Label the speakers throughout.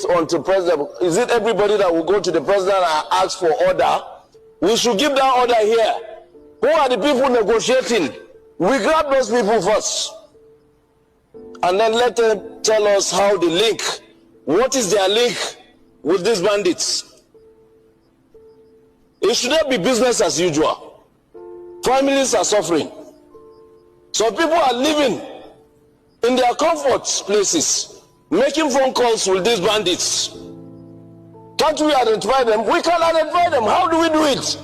Speaker 1: until president. Is it everybody that will go to the president and ask for order? We should give that order here. Who are the people negotiating? We grab those people first. And then let them tell us how they link. What is their link with these bandits? It should not be business as usual. Families are suffering. So people are living in their comfort places, making phone calls with these bandits. Can't we identify them? We can identify them. How do we do it?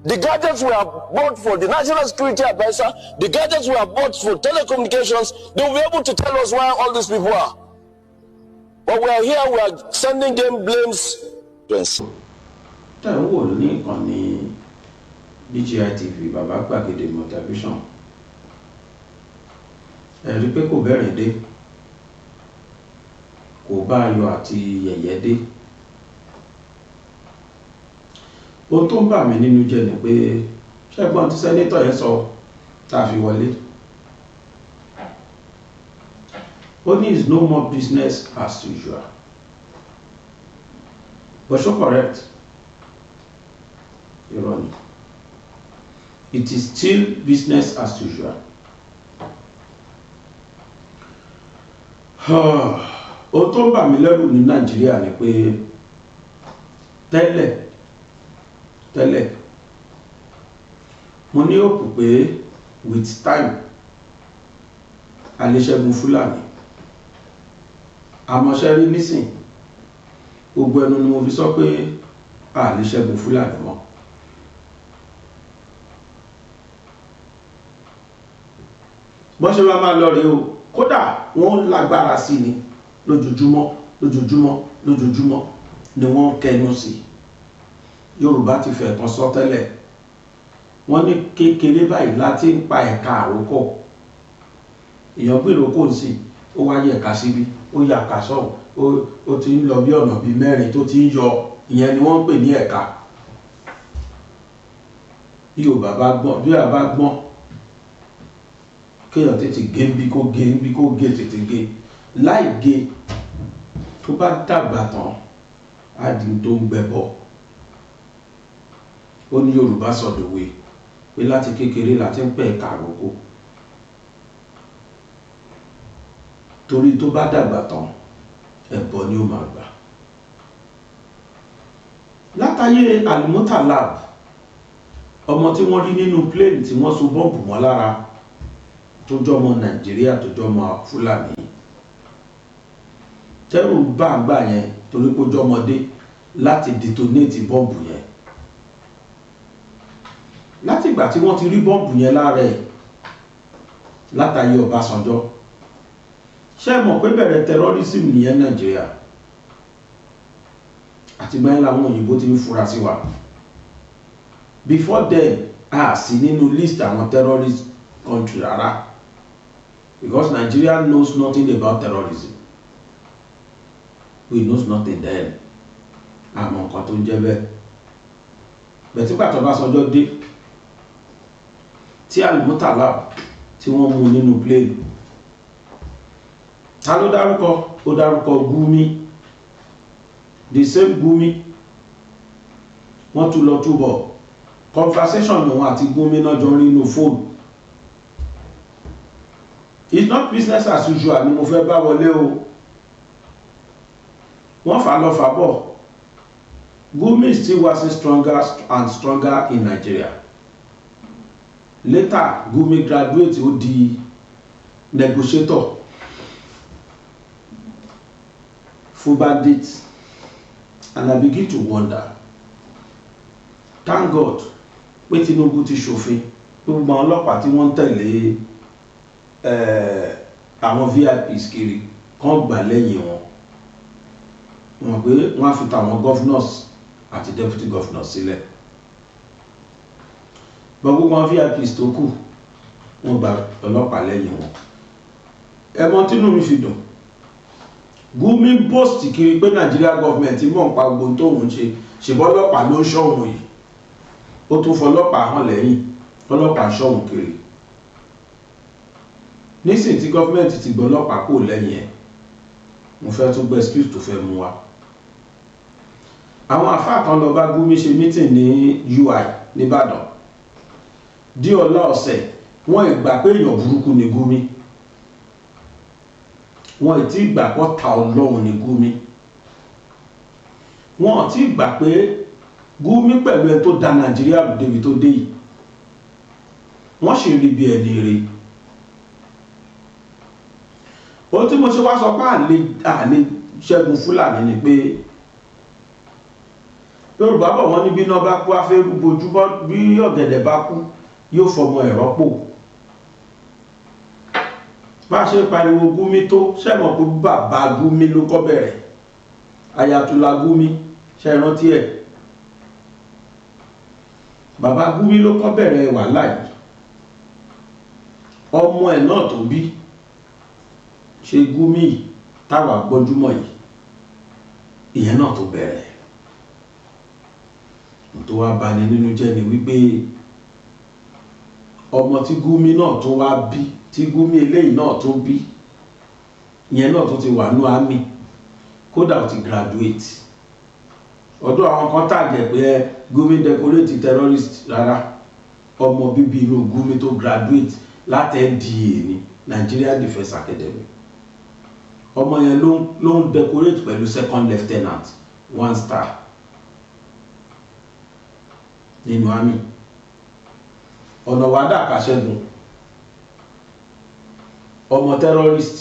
Speaker 1: The gadgets we have bought for the National Security Advisor, the gadgets we have bought for telecommunications, they will be able to tell us where all these people are. But we are here, we are sending them blames.
Speaker 2: BGI TV, Baba Gbagede Motivation. Ẹ̀rí pé kò bẹ̀rẹ̀ dé, kò bá ayọ̀ àti yẹ̀yẹ́ dé. Ohun tó ń bà mí nínú jẹ́ ni pé ṣẹ́gbọ́n tí sẹ́nétọ̀ yẹn sọ tá a fi wọlé. Ó ní is no more business as usual. But so correct. Irọ́ ni. It is still business as usual. Ohun tó ń bà mí lẹ́rù ní Nàìjíríà ni pé tẹ́lẹ̀ mo ní òpù pé with time a lè ṣẹ́gun Fúlàní. Àmọ́ ṣe rí nísìn gbogbo ẹnu ni mo fi sọ pé a lè ṣẹ́gun Fúlàní mọ́. Bọ́n ṣe máa lọ rèé o, kódà wọ́n lágbára sí ni lójoojúmọ́ ni wọ́n kẹnu sí. Yorùbá ti fẹ́ kan sọ tẹ́lẹ̀, wọ́n ní kékeré báyìí láti ń pa ẹ̀ka àrókò. Èèyàn gbé ìrókò sí, ó wá yẹ ẹ̀ka síbí, ó yà ká sọ́hùn, ó ti ń lọ bí ọ̀nà bíi mẹ́rin tó ti ń yọ, ìyẹn ni wọ́n ń pè ní ẹ̀ka. Bí Yorùbá bá gbọ́n, bí Yorùbá bá gbọ́n, kéèyàn tètè gé bí kó gé tètè gé. Láì gé tó bá dàgbà tán, á di tó ń gbẹbọ. Ó ní Yorùbá sọ̀dọ̀wé pé láti kékeré láti ń pẹ̀ ẹ̀ka àrókò. Torí tó bá dàgbà tán, ẹbọ ni ó máa gbà. Látàyé Al-Mutalab, ọmọ tí wọ́n rí nínú plane tí wọ́n so bọ́ǹbù mọ́ lára, tó jọmọ Nàìjíríà tó jọmọ Fúlàní. Tẹ́rù bá àgbà yẹn torí kó jọmọdé láti detonate bọ́ǹbù yẹn. Láti ìgbà tí wọ́n ti rí bọ́ǹbù yẹn lára ẹ̀ látàyé Ọbásanjọ́, ṣé mọ̀ pé bẹ̀rẹ̀ terrorism nìyẹn Nàìjíríà. Àti gbẹ́yìn làwọn òyìnbó ti ń fura sí wa. Before then, a sì nínú list àwọn terrorist country rárá. Because Nigeria knows nothing about terrorism. We knows nothing then. Àmọ́ nǹkan tó ń jẹ́ bẹ́ẹ̀. Bẹ̀tí pàtó Ọbásanjọ́ dé, tí Al-Mutalab tí wọ́n mú nínú plane. Ta ló dárúkọ? Ó dárúkọ Gumi. The same Gumi. Wọ́n tún lọ túbọ̀. Conversation wọn àti Gumi náà jọ rí inú fóònù. It's not business as usual ni mo fẹ́ bá wọlé o. Wọ́n fà lọ fà bọ̀. Gumi is still waxing stronger and stronger in Nigeria. Later, Gumi graduate ó di negotiator for bandits. And I begin to wonder, thank God, pé Tinubu ti ṣòfin, gbogbo àwọn ọlọ́pàá tí wọ́n tẹ̀lé àwọn VIPs kiri kan gbà lẹ́yìn wọn. Wọ́n pé wọ́n á fi tàwọn governors àti deputy governors sílẹ̀. Gbogbo àwọn VIPs tó kù wọ́n gba ọlọ́pàá lẹ́yìn wọn. Ẹ̀mọ́ tínú mi fi dùn. Gumi boast kiri pé Nigeria government mọ̀ nípa gbogbo tóun ṣe bọ́lọ́pàá ló ń ṣọ́hun yìí. Ó tún fọlọ́pàá hàn lẹ́yìn, ọlọ́pàá ṣọ́hun kiri. Nísìn tí government ti gbọ́ ọlọ́pàá kò lẹ́yìn ẹ̀, mo fẹ́ tún gbé excuse tó fẹ́ mú wa. àwọn àfáà kan lọ bá Gumi ṣe meeting ní UI nìbàdàn di ọlá ọ̀sẹ̀ wọ́n ìgbà pé èèyàn burúkú ni Gumi, wọ́n ì tí ìgbà pọ̀ ta ọlọ́run ni Gumi, wọ́n ì tí ìgbà pé Gumi pẹ̀lú ẹ tó da Nàìjíríà lù débi tó dé yìí, wọ́n sì rí bí ẹni rè. ohun tí mo ṣe wá sọ pé àlè ṣẹ́gun Fúlàní ni pé Yorùbá bọ̀ wọ́n ní bí iná bá kú afẹ́rú bojúbọ́, bí ọ̀gẹ̀dẹ̀ bá kú yóò fọmọ ẹ̀ rọ́pò. bá ṣe pariwo Gumi tó ṣẹ̀mọ̀ pé bàbá Gumi ló kọ́ bẹ̀rẹ̀, Ayatollah Gumi ṣe rántí ẹ̀, bàbá Gumi ló kọ́ bẹ̀rẹ̀ wàhálà yìí. ọmọ ẹ̀ náà tó bí ṣe Gumi táwa gbọ́júmọ̀ yìí, ìyẹn náà tó bẹ̀rẹ̀. tó wá bani nínú jẹ́ ni wípé ọmọ tí Gumi náà tó wá bí, tí Gumi eléyìí náà tó bí, ìyẹn náà tó ti wà ní àmì, kódà ó ti graduate. ọ̀dọ̀ àwọn kan tàgẹ̀ pé Gumi decorate terrorist, rárá, ọmọ bíbí inú Gumi tó graduate láti NDA ní Nigeria Defence Academy. ọmọ yẹn ló ń decorate pẹ̀lú second lieutenant 1 star nínú àmì. ọ̀nà wàdà Kàṣẹ́gun ọmọ terrorist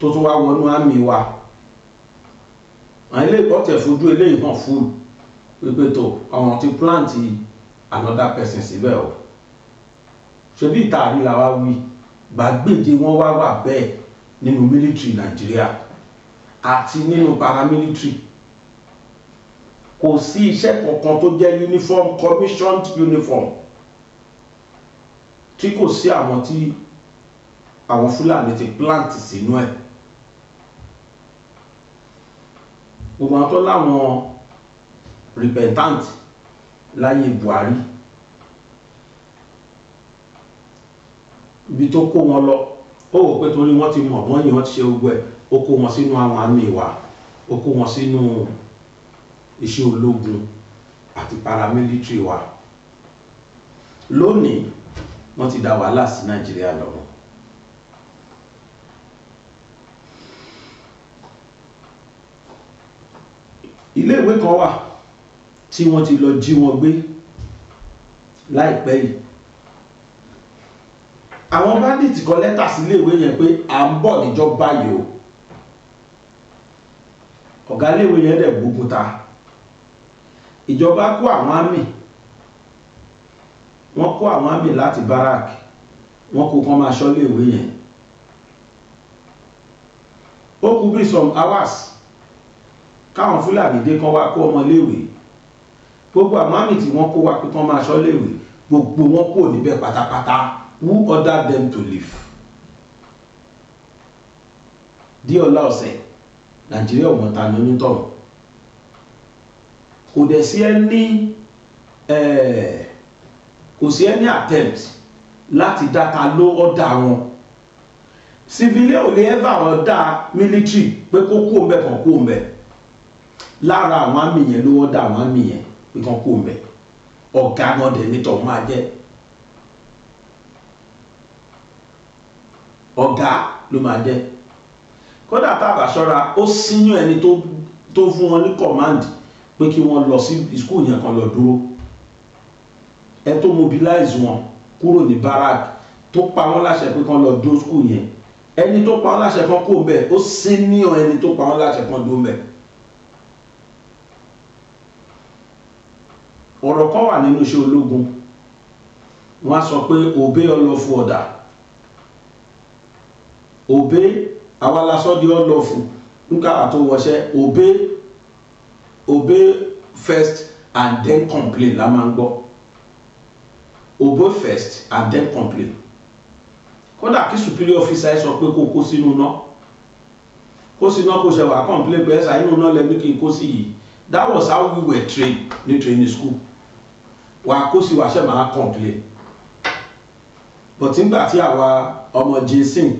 Speaker 2: tó tún wá wọnú àmì wa, àwọn ilé ìpọ́tẹ̀ fojú eléyìí hàn fún pípẹ́ tó àwọn ti plant another person síbẹ̀ o. ṣe bí ìtaàrí la wá wí, gbàgbéje wọn wá wà bẹ́ẹ̀ nínú military Nàìjíríà àti nínú paramilitary. kò sí iṣẹ́ kankan tó jẹ́ uniform, commissioned uniform, tí kò sí àwọn tí àwọn Fúlàní ti plant sínú ẹ̀. gbogbo àwọn tó láwọn repentant láyé Buhari, ibi tó kó wọn lọ ó wò pé torí wọ́n ti mọ̀ wọ́n yìí wọ́n ti ṣe gbogbo ẹ̀, ó kó wọn sínú àwọn àmì wa, ó kó wọn sínú iṣẹ́ ológun àti paramilitary wa. lónìí wọ́n ti dá wàhálà sí Nàìjíríà lọ́rùn. ilé ìwé kan wà tí wọ́n ti lọ jí wọn gbé láìpẹ́ yìí. àwọn bandits kọ lẹ́tà sí ilé ìwé yẹn pé à ń bọ̀ níjọ́ báyìí o. ọ̀gá ilé ìwé yẹn dẹ̀ gbógun ta. ìjọba kó àwọn àmì, wọ́n kó àwọn àmì láti barak, wọ́n kó kán máa ṣọ́ ilé ìwé yẹn. ó kú bí some hours káwọn Fúlàní dé kán wá kó ọmọ léèwé. gbogbo àwọn àmì tí wọ́n kó wá pé kán máa ṣọ́ léèwé, gbogbo wọn kò níbẹ̀ pátápátá. Who ordered them to leave? Di ọlá ọ̀sẹ̀ Nàìjíríà ò mọ̀ ta ní onítọ̀hún. kò dẹ̀ sí ẹni attempt láti dáta ló ọ̀dà wọn. civilian ò lè ever ọ̀dà military pé kó kó ń bẹ̀ kàn kó ń bẹ̀. lára àwọn àmì yẹn ló ọ̀dà àwọn àmì yẹn pé kàn kó ń bẹ̀. ọ̀gá náà dẹ̀ nítọ̀ máa jẹ́. ọ̀gá ló máa jẹ́. kódà tá a bá ṣọ́ra ó senior ẹni tó fún wọn ní command pé kí wọ́n lọ sí school yẹn kan lọ dúró. ẹ tó mobilize wọn kúrò ní barak, tó pa wọ́n láṣẹ pé kán lọ dúró school yẹn, ẹni tó pa wọ́n láṣẹ kan kó bẹ́ẹ̀ ó senior ẹni tó pa wọ́n láṣẹ kan dúró bẹ́ẹ̀. ọ̀rọ̀ kan wà nínú iṣẹ́ ológun, wọ́n á sọ pé obey unlawful order. obey àwa lásán di unlawful nígbà àtó wọṣẹ́. obey first and then complain la máa ń gbọ́. obey first and then complain. kódà kí superior officer sọ pé kó kó sínú náà, kó sínú náà kó ṣe wà complain pé ẹ̀sà inú náà lẹ́nu kí n kó sí yìí. That was how we were trained ní training school. wà kó sí wà ṣe máa complain. but nígbà tí àwa ọmọ jason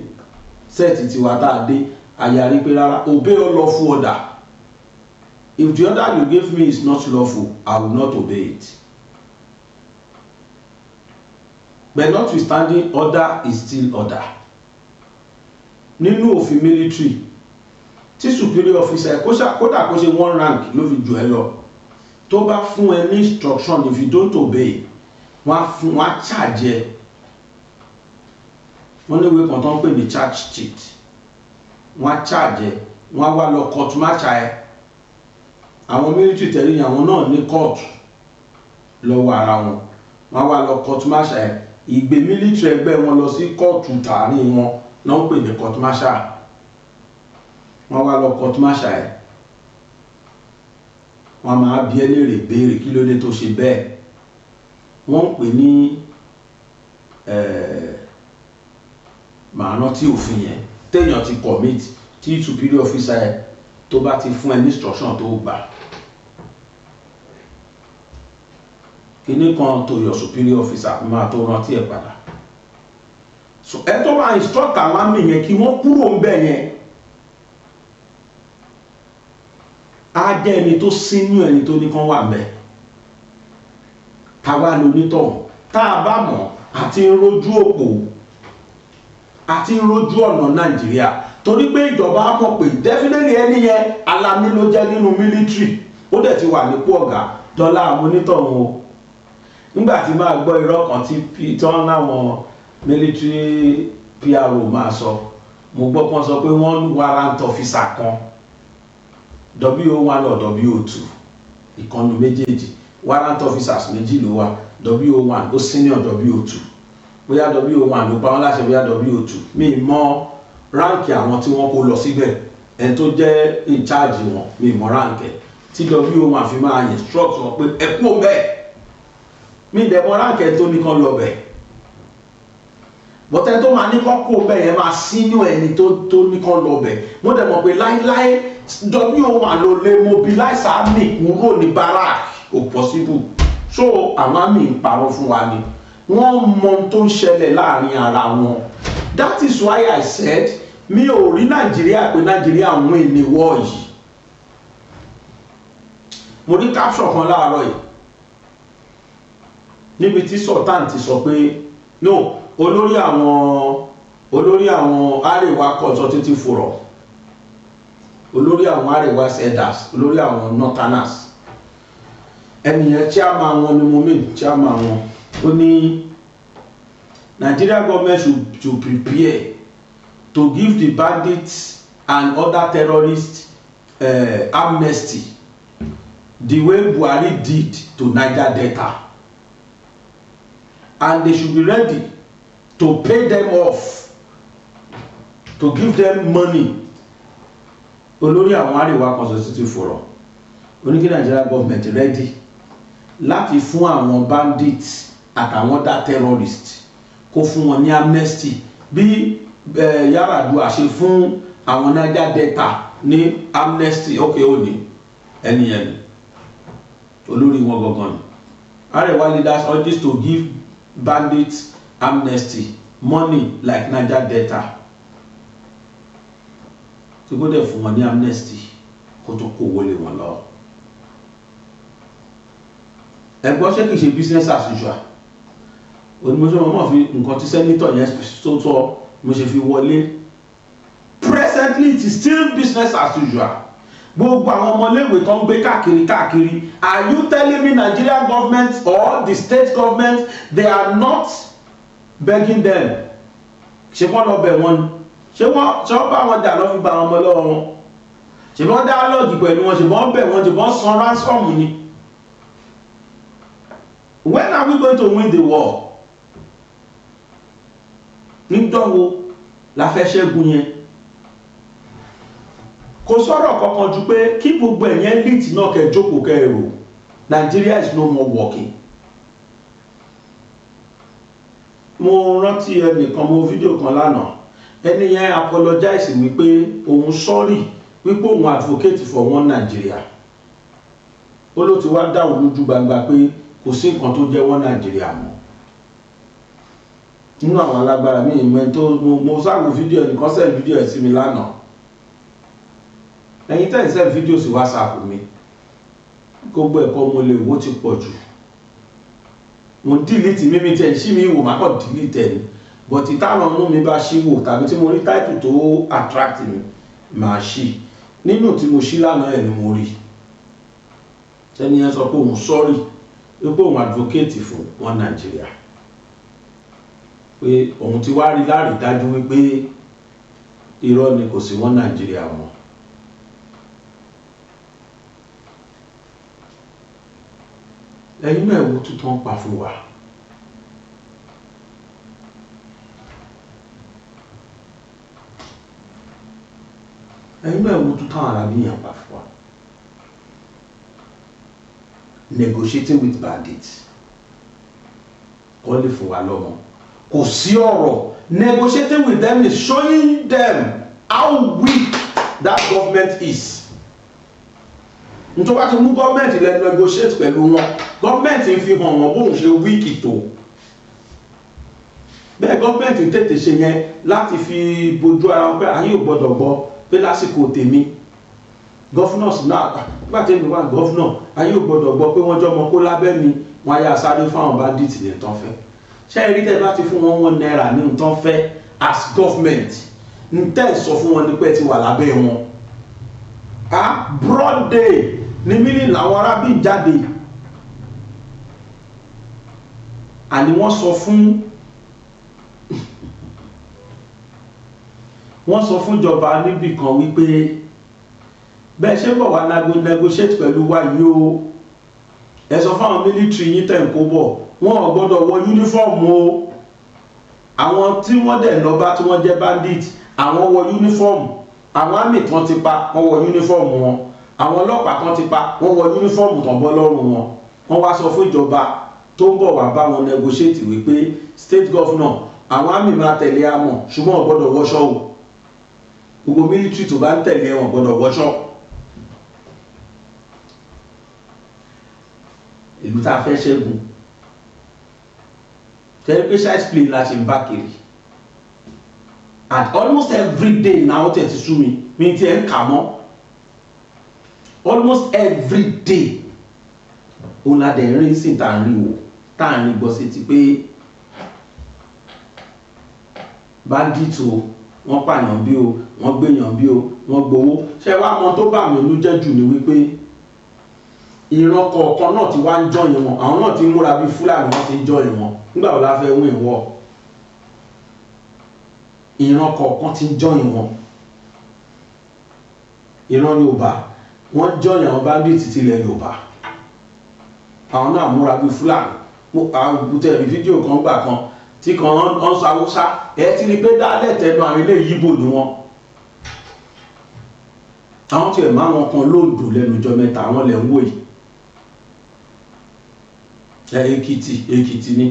Speaker 2: sẹ́ẹ̀tì tiwa tá a dé àyàrí pé rárá obey unlawful order. If the order you give me is not lawful, I will not obey it. But notwithstanding, order is still order. Nínú òfin military, tí superior officer kódà kó ṣe one rank ló fi jù ẹ́ lọ, tó bá fún ẹ ní instruction, if you don't obey, wọ́n á charge ẹ. Wọ́n ní ìwé kan tó ń pè ní charge sheet. Wọ́n á charge ẹ, wọ́n á wá lọ court martial ẹ. Àwọn military tẹ̀lé àwọn náà ní court lọ́wọ́ ara wọn. Wọ́n á wá lọ court martial ẹ. Ìgbé military ẹgbẹ́ wọn lọ sí court tààrin wọn náà ń pè ní court martial. Wọ́n wá lọ court martial ẹ. Wọ́n máa bi ẹ́ léèrè béèrè kí ló dé tó ṣe bẹ́ẹ̀. Wọ́n ń pè ní màá rántí òfin yẹn téèyàn ti commit tí superior officer ẹ tó bá ti fún ẹ ní instruction tó gbà. Kíní kan to your superior officer máa tó rántí ẹ padà. So ẹ tó máa instruct àwọn àmì yẹn kí wọ́n kúrò ń bẹ̀ yẹn. Á jẹ́ ẹni tó sínú ẹni tó ní kán wà ń bẹ̀. Táwa lonítọ̀hún tá a bá mọ̀ àti ń rojú òpó àti ń rojú ọ̀nà Nàìjíríà torí pé ìjọba mọ̀ pé definitely ẹni yẹn alámì ló jẹ́ nínú military ó dẹ̀ ti wà nípò ọ̀gá dọ́là amúnítọ̀hún o. Nígbà tí máa gbọ́ irọ́ kan tí wọ́n láwọn military PRO máa sọ, mo gbọ́ kan sọ pé wọ́n warrant officer kan WO1 or WO2 ìkànnì méjèèjì warrant officers méjì ló wà, WO1 ó senior WO2 bóyá WO1 ló pa wọ́n láṣẹ bóyá WO2 mi mọ ránkì àwọn tí wọ́n kó lọ síbẹ̀ ẹni tó jẹ́ in charge wọn mi mọ ránkì tí WO1 fi máa instruct wọn pé ẹ kú bẹ́ẹ̀ mi dẹ̀ mọ ránkì tó ní kan lọ bẹ̀ bọ́tẹ́ tó máa ní kán kó bẹ́ẹ̀ yẹn máa senior ẹni tó ní kan lọ bẹ̀ mo dẹ̀ mọ̀ pé láíláí WO1 ló lè mobilize army kúrò ní barrack kò possible so àwọn army ń parọ́ fún wa ni wọ́n mọ tó ń ṣẹlẹ̀ láàrin ara wọn. That is why I said mi ò rí Nàìjíríà pé Nàìjíríà ń win ní war yìí. Mo rí caption kan láàárọ̀ yìí níbi tí Sultan ti sọ pé no olórí àwọn Arewa Consultative Forum, olórí àwọn Arewa elders, olórí àwọn Northerners, ẹnìyẹn chairman wọn ni mo mean chairman wọn. Ó ní Nigeria government should prepare to give the bandits and other terrorists amnesty the way Buhari did to Niger Delta, and they should be ready to pay them off, to give them money. Olórí àwọn Arewa Consultative Forum ó ní kí Nigeria government ready láti fún àwọn bandits àtàwọn other terrorists kó fún wọn ní amnesty bí Yar'Adua ṣe fún àwọn Niger Delta ní amnesty. Okay, ó ní ẹnìyẹn ni olórí wọn gangan ni. Arewa leaders urge to give bandits amnesty money like Niger Delta tí kò dẹ̀ fún wọn ní amnesty kó tó kó wọlé wọn lọ. Ẹgbọ́n ṣé kìí ṣe business as usual onímọ̀ṣẹ́ mọ̀ fi nǹkan tí senator yẹn tó tọ́ mo ṣe fi wọlé. Presently it is still business as usual. Gbogbo àwọn ọmọléèwé tó ń gbé káàkiri are you telling me Nigeria government or the state government they are not begging them? Ṣé wọ́n lọ bẹ̀ wọ́n ni? Ṣé wọ́n bá wọn jà lọ́ fi gba àwọn ọmọ lọ́wọ́ wọn? Ṣé wọ́n dá lọ́ọ̀gì pẹ̀lú wọn? Ṣé wọ́n bẹ̀ wọ́n? Ṣé wọ́n san ransom ni? When are we going to win the war? Níjọ́ wo la fẹ́ ṣẹ́gun yẹn? Kò sọ̀rọ̀ kankan ju pé kí gbogbo ẹ̀yẹn elite náà kẹ́ jókòó kẹ́ èrò. Nigeria is no more working. Mo rántí ẹnìkan mo fídíò kan lánàá ẹni yẹn apologize wípé òun sorry wípé òun advocate for one Nigeria. Ó ló ti wá dáhùn lójú gbangba pé kò sí nǹkan tó jẹ́ one Nigeria mọ́. Nínú àwọn alágbára mi ìmọ̀ tó mo sáàgùn fídíò ẹnìkan send fídíò ẹ̀ sí mi lánàá. Ẹ̀yin tẹ́ ẹ̀ send fídíò sí WhatsApp mi gbogbo ẹ̀kọ́ mo lè wo ti pọ̀ jù mo delete mímí tẹ̀ ṣí mi wò má kàn delete ẹ̀ ni but ìtàwọn ọmọ mi bá ṣí wò tàbí tí mo rí title tó attract mi màá ṣí nínú tí mo ṣí lánàá ẹ̀ ni mo rí ẹni yẹn sọ pé òun sorry pé òun advocate fún wọn Nàìjíríà pé òun ti wá rí láàrí dájú wípé irọ́ ni kò sí wọn Nàìjíríà mọ́. ẹ̀yin náà wo tuntun pa fún wa ẹ̀yin náà wo tuntun arábìyàn pa fún wa negotiating with bandits wọ́n lè fún wa lọ́mọ kò sí ọ̀rọ̀ negotiating with them is showing them how weak that government is. Nítorí wá ti mú gọ́ọ̀mẹ̀ntì lè negotiate pẹ̀lú wọn gọ́ọ̀mẹ̀ntì fi hàn wọ́n bóun ṣe wíìkì tó bẹ́ẹ̀ gọ́ọ̀mẹ̀ntì tètè ṣe yẹn láti fi bojú ara wọn pé ayé ò gbọ́dọ̀ gbọ́ pé lásìkò tèmi governors náà nígbà tèmi wà governor ayé ò gbọ́dọ̀ gbọ́ pé wọ́n jọmọ kó lábẹ́ mi wọ́n ayé asáré fáwọn bandits ní tán fẹ́ ṣé ẹ rí tẹ́ bá ti fún wọn náírà ní tán fẹ́ as government ń tẹ́ sọ fún wọn ní pé ti wà lábẹ́ wọn broad day ní mílíọ̀nù làwọn arábí jáde àní wọ́n sọ fún ìjọba níbì kan wípé bẹ́ẹ̀ ṣe bọ̀ wá negotiate pẹ̀lú wa yìí o ẹ sọ fáwọn military yín tẹ̀ ń kó bọ̀ wọ́n ò gbọ́dọ̀ wọ uniform o àwọn tí wọ́n dẹ̀ lọ bá tí wọ́n jẹ́ bandit àwọn wọ uniform àwọn àmì kan ti pa wọ́n wọ uniform wọn àwọn ọlọ́pàá kan ti pa wọ́n wọ uniform tán bọ́ lọ́rùn wọn wọ́n wá sọ fún ìjọba tó ń bọ̀ wá bá wọn negotiate wípé state governor àwọn àmì máa tẹ̀lé àmọ̀ ṣùgbọ́n ò gbọ́dọ̀ wọṣọ o gbogbo military tó bá ń tẹ̀lé wọn gbọ́dọ̀ wọṣọ. ìlú tá a fẹ́ ṣẹ́gun tẹ́lẹ̀ pé ṣáìsì plane la ṣe ń bá kiri and almost every day náà ó tẹ̀ ti sú mi ti ẹ̀ ń kà mọ́ almost every day òun la dẹ̀ rí sí tá à ń rí wò tá à ń rí gbọ́ sí ti pé bandit o wọ́n pààyàn bí o wọ́n gbéyàn bí o wọ́n gbowó ṣé wàá mọ tó bá mi ló jẹ́ jù ní wípé ìran kọ̀ọ̀kan náà ti wá ń jọyìn wọn àwọn náà ti ń múra bí Fúlàní wọn ti ń jọyìn wọn nígbà wo la fẹ́ wọ́n ìwọ ìran kọ̀ọ̀kan ti ń jọyìn wọn ìran Yorùbá wọ́n jọyìn àwọn bandits tilẹ̀ Yorùbá àwọn náà múra bí Fúlàní àwọn tẹ̀lé fídíò kan gbà kan tí kan ń sọ Haúsá ẹ ti rí pé dálẹ̀ tẹnu àwọn ilé Yíbò ni wọn àwọn tí ẹ̀ máa wọn kan lóòdù lẹ́nu ọjọ́ mẹ́ta àwọn lẹ̀ ń wò yìí Èkìtì ni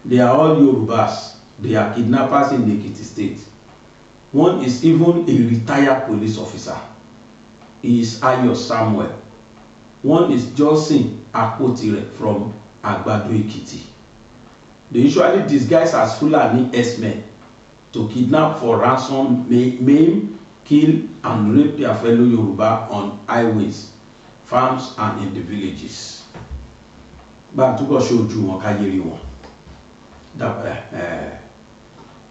Speaker 2: they are all Yorùbás they are kidnappers in Ekiti state one is even a retired police officer he is Ayo Samuel one is Johnson Akpotire from Agbado Ekiti. They usually disguise as Fulani S-men to kidnap for ransom, maim, kill and rape their fellow Yoruba on highways, farms and in the villages. Bá a túbọ̀ ṣojú wọn káyérí wọn.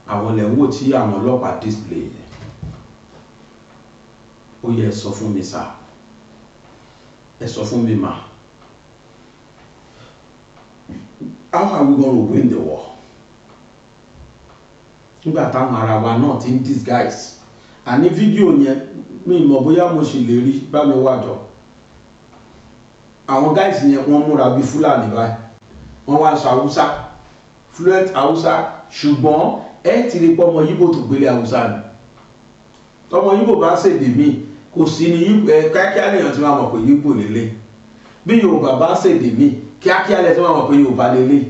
Speaker 2: Àwọn lẹ́wọ́ tí àwọn ọlọ́pàá display yẹn. Ó yẹ sọ fún mi sá. Ẹ sọ fún mi mà. How are we going to win the war? Nígbà táwọn ara wa náà ti ń disguise. Àní fídíò yẹn mi mọ̀ bóyá mo ṣì lè rí bá mi wájọ. Àwọn guys yẹn wọ́n múra bí Fúlàní báyìí. Wọ́n wá sọ Haúsá, fluent Haúsá, ṣùgbọ́n ẹ ti rí pé ọmọ Yíbò tó gbélé Haúsá ni. Tọmọ Yíbò bá ṣèdè míì kò sí ní kíákíá lèèyàn tí wọ́n mọ̀ pé Yíbò lélẹ̀. Bí Yorùbá bá ṣèdè míì kíákíá lẹ tí wọ́n mọ̀ pé Yorùbá lélẹ̀.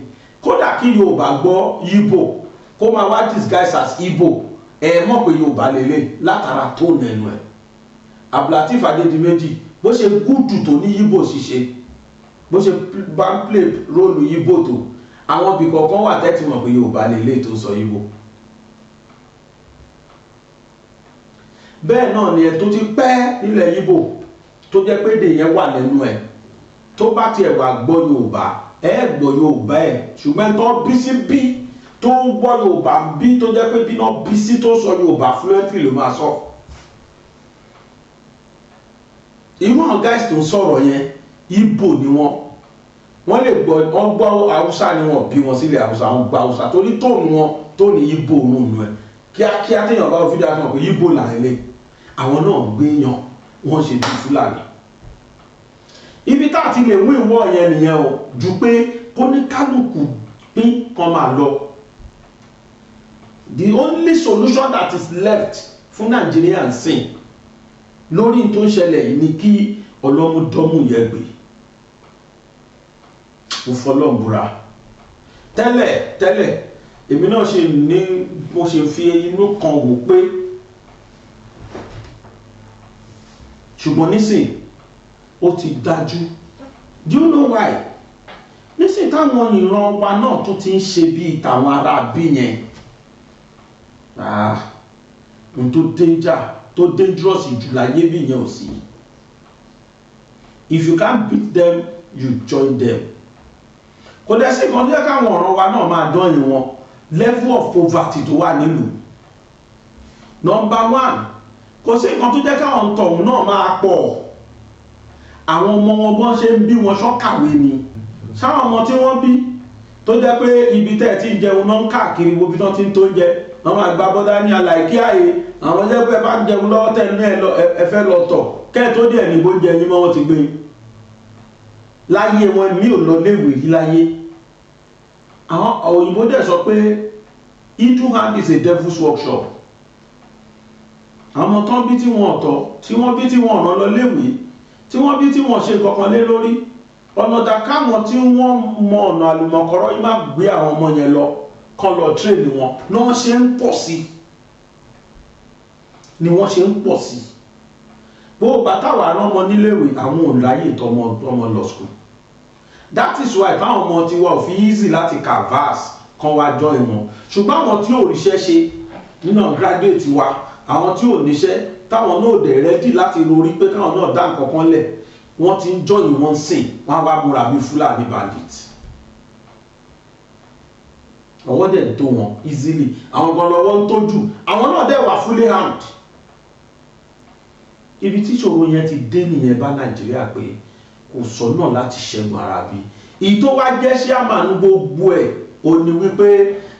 Speaker 2: Kódà kí Yorùbá gbọ́ Yíbò kó máa wá disguise as Igbo ẹ mọ̀ pé Yorùbá lélẹ̀ látara tó nẹnu ẹ̀. Abdulateef Adédìméjì bó ṣe gúdù tó ní Yíbò ṣiṣẹ́ bó ṣe bá ń play róòlù Yíbò tó àwọn ibì kọ̀ọ̀kan wà tẹ́tí mọ̀ pé Yorùbá lélẹ̀ tó sọ Yíbò. Bẹ́ẹ̀ náà ni ẹ tó ti pẹ́ nílẹ̀ Yíbò tó jẹ́ pé èdè yẹn wà lẹ́nu ẹ̀ tó bá tiẹ̀ wà gbọ́ Yorùbá gbọ́ Yorùbá ṣùgbọ́n tó bí sí bí tó ń gbọ́ Yorùbá bí tó jẹ́ pé bí náà bí sí tó sọ Yorùbá fluently ló máa sọ. irú àwọn guys tó ń sọ̀rọ̀ yẹn Ìgbò ni wọ́n lè gbọ́ Haúsá ni wọ́n bí wọn sílẹ̀ Haúsá wọn gba Haúsá torí tóònù wọn tó ní Ìgbò nùnú ẹ̀ kíákíá téèyàn bá fídíò àti wọn pé Ìgbò là ń lé àwọn náà gbéyàn wọ́n ṣe bí Fúlàní. ibi tá a ti lè wí ìwọ yẹn nìyẹn o ju pé kó ní kálukú pín kan máa lọ. the only solution that is left fún Nàìjíríà ń sìn lórí tó ń ṣẹlẹ̀ yìí ni kí ọlọ́múdọ́mù yẹn gbé. mo fọlọ́n búra tẹ́lẹ̀ èmi náà ṣe ní mo ṣe fi inú kan wò pé ṣùgbọ́n nísìn ó ti dájú. do you know why? nísìn táwọn ìran wa náà tún ti ń ṣe bíi tàwọn ará bí yẹn n tó dangerous jù láyé bí yẹn ò sí. if you can't beat them you join them. kò dẹ̀ sí kan tó yẹ káwọn ọ̀ràn wa náà máa dán wọn level of poverty tó wà nílùú. number one kò sí nǹkan tó jẹ́ káwọn tọ̀hún náà máa pọ̀. àwọn ọmọ wọn bọ́n ṣe ń bí wọn ṣọ́kàwé ni. sáwọn ọmọ tí wọ́n bí tó jẹ́ pé ibi tẹ́ ẹ ti ń jẹun náà ń káàkiri wo bí wọ́n ti ń tó ń jẹ wọ́n máa gba bọ́dá ní àlàyé ààyè àwọn ẹlẹ́gbẹ́ bá ń jẹun lọ́wọ́ tẹ̀ ní ẹ fẹ́ lọ tọ̀ kẹ́ẹ̀ tó díẹ̀ ní bó jẹ yín mọ́ wọ́n ti gbé láyé wọn mi ò lọ léèwé rí láyé. àwọn òyìnbó dẹ̀ sọ pé idle hand is a devil's workshop. àwọn tán bí tí wọn ọ̀tọ̀ tí wọ́n bí tí wọn ọ̀ràn lọ léèwé tí wọ́n bí tí wọ́n ṣe kankan lé lórí ọ̀nà dàkáwọn tí wọ́n mọ ọ̀nà àlùmọ̀kọ́rọ́ yìí má gbé àwọn ọmọ yẹn lọ kán lọ tírèlì wọn ni wọ́n ṣe ń pọ̀ sí gbogbo bàtàwà rán ọmọ níléèwé àwọn òláyè tọmọ lọ school. that is why táwọn ọmọ tiwa ò fi easy láti canvas kan wá join wọn ṣùgbọ́n àwọn tí ò ríṣẹ́ ṣe nínú graduate wa àwọn tí ò níṣẹ́ táwọn náà dẹ̀ rẹ́dì láti rorí pé káwọn náà dá nǹkan kan lẹ̀ wọ́n ti ń join wọn sìn wọ́n wá múra bí Fúlàní bandit. ọwọ́ dẹ̀ tó wọn easily àwọn gan lọ́wọ́ ń tójú àwọn náà dẹ̀ wà fully armed. ibi tí ìṣòro yẹn ti dé nìyẹn bá Nàìjíríà pé kò sọ́nà láti ṣẹ́gun ara bí. èyí tó wá jẹ́ chairman gbogbo ẹ̀ ò ní wípé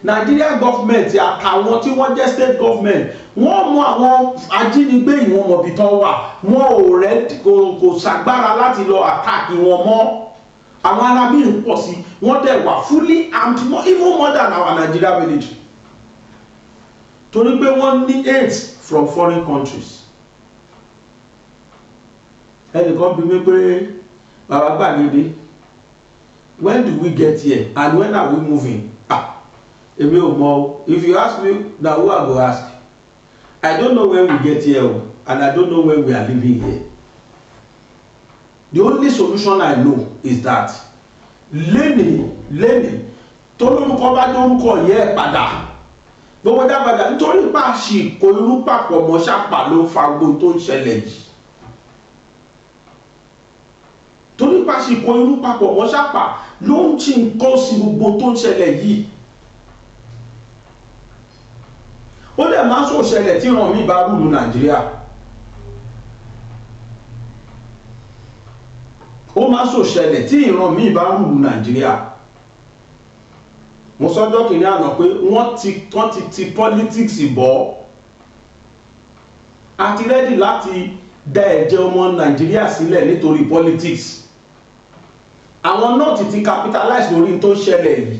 Speaker 2: Nigeria government àtàwọn tí wọ́n jẹ́ state government wọ́n mú àwọn ajínigbé ìwọ̀n mọ̀bí tán wà wọ́n ò rẹ́ kò ṣàgbára láti lọ attack wọn mọ́. àwọn arábí ń pọ̀ sí wọ́n dẹ̀ wà fully armed even more than our Nigeria military torí pé wọ́n ní aids from foreign countries. ẹnìkan bí mi pé bàbá Gbàgede when do we get here and when are we moving? èmi ò mọ̀. if you ask me na who I go ask. I don't know when we get here and I don't know when we are living here. The only solution I know is that lẹ́nì tó lórúkọ bá dórúkọ yẹ padà gbogbo dábàdà nítorí pàṣẹ kò irú papọ̀ mọ́ ṣàpà ló fa gbogbo tó ń ṣẹlẹ̀ yìí. torí pàṣẹ kò irú papọ̀ mọ́ ṣàpà ló ń ṣe nǹkan sí gbogbo tó ń ṣẹlẹ̀ yìí. ó dẹ̀ máa ń sọ ṣẹlẹ̀ tí ràn mí bá rúlu Nàìjíríà. ó máa ń sọ ṣẹlẹ̀ tí ìran míì bá rúlu Nàìjíríà. mo sọ́jọ́ kìíní àná pé wọ́n ti politics bọ́. a ti rẹ́dì láti dá ẹ̀jẹ̀ ọmọ Nàìjíríà sílẹ̀ nítorí politics. àwọn náà ti capitalize lórí tó ń ṣẹlẹ̀ yìí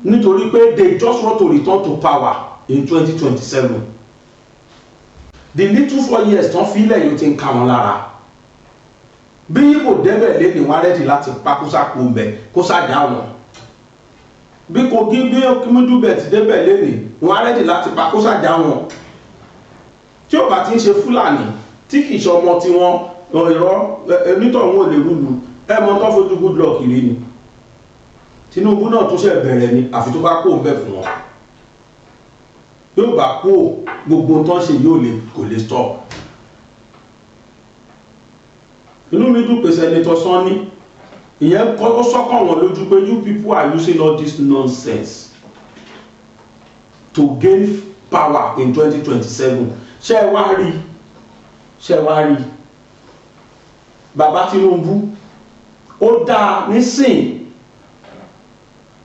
Speaker 2: nítorí pé they just want to return to power in 2027. the little 4 years tán fi ilẹ̀ yóò ti ń ká wọn lára. bí Ìgbò débẹ̀ lé ní wọ́n rẹ́dì láti pakúsákú mbẹ̀ kó sájà wọn. bí Kogi bí Mídùbẹ̀ ti débẹ̀ lé ní wọ́n rẹ́dì láti pakúsájà wọn. tí ó bá ti ń ṣe Fúlàní tí kì í ṣe ọmọ tí wọ́n ìrọ́ onítọ̀hún ò lè rúlu ẹ̀mọ́ tó fojú Goodluck rí ni. Tinubu náà tó ṣe bẹ̀rẹ̀ ni àfi tó bá kó ń bẹ̀ fún wọn. yóò bá kó gbogbo tó ń ṣe yóò lè kò lè stop. inú mi dùn pé Senator Sanni ìyẹn kọ́ sọ́kàn wọn lójú pé you people are using all this nonsense to gain power in 2027. ṣé ẹ wá rí bàbá Tinubu ó dáa nísìn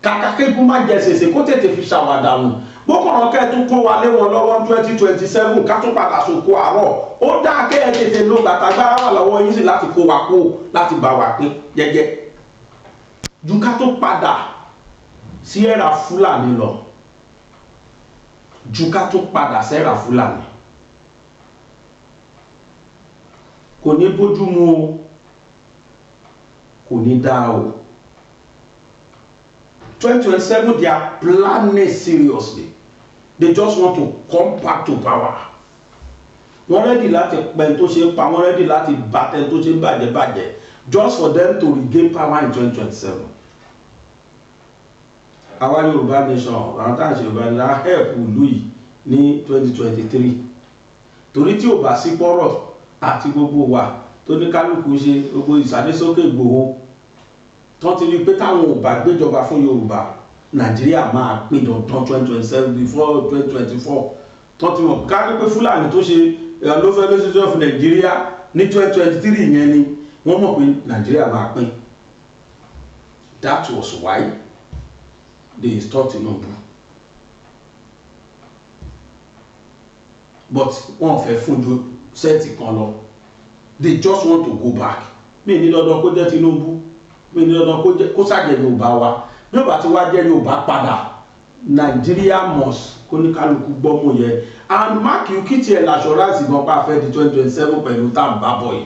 Speaker 2: kàkà kébù má jẹ ṣèṣe kó tètè fi ṣàwàdànù bókànrán kẹ́ tún kó wa lé wọn lọ́wọ́ 2027 ká tún padà sóko àárọ̀ ó dáa kẹ́ ẹ tètè lo gbàtàgbára wà lọ́wọ́ yín sí láti kó wa kó láti bá wa pín jẹ́jẹ́ ju ká tó padà sí ẹ̀rà Fúlàní lọ ju ká tó padà sí ẹ̀rà Fúlàní kò ní bójú mu o kò ní dáa o 2027 they are planning seriously. They just want to come back to power. Wọ́n ready láti pẹ́ tó ṣe ń pa, wọ́n ready láti bàtẹ́ tó ṣe ń bàjẹ́ just for them to regain power in 2027. Àwa Yorùbá nation àwọn tá à ń ṣe Yorùbá ní a help ìlú yìí ní 2023 torí tí ò bá sí pọ́rọ̀ àti gbogbo wa tó ní kálukú ṣe gbogbo ìsàdésókè Ìgbòho tán ti rí pé táwọn ò bá gbéjọba fún Yorùbá Nàìjíríà máa pín dandan 2027 before 2024 tán ti mọ̀ ká ní pé Fúlàní tó ṣe lófẹ́ lóṣooṣù of Nàìjíríà ní 2023 yẹn ni wọ́n mọ̀ pé Nàìjíríà máa pín. That was why they installed Tinubu. But wọ́n fẹ́ fún ju sẹ́ẹ̀tì kan lọ. They just want to go back. Mi ní dandan kó jẹ́ Tinubu, mi ní dandan kó ṣàjẹ́ Yorùbá wa. Bí ó bá ti wá jẹ́ Yorùbá padà, Nigeria must kó ní kálukú gbọ́mú yẹ. And mark you kí tiẹ̀ l'assurance gan pa fẹ́ di 2027 pẹ̀lú tá à ń bá bọ̀ yìí.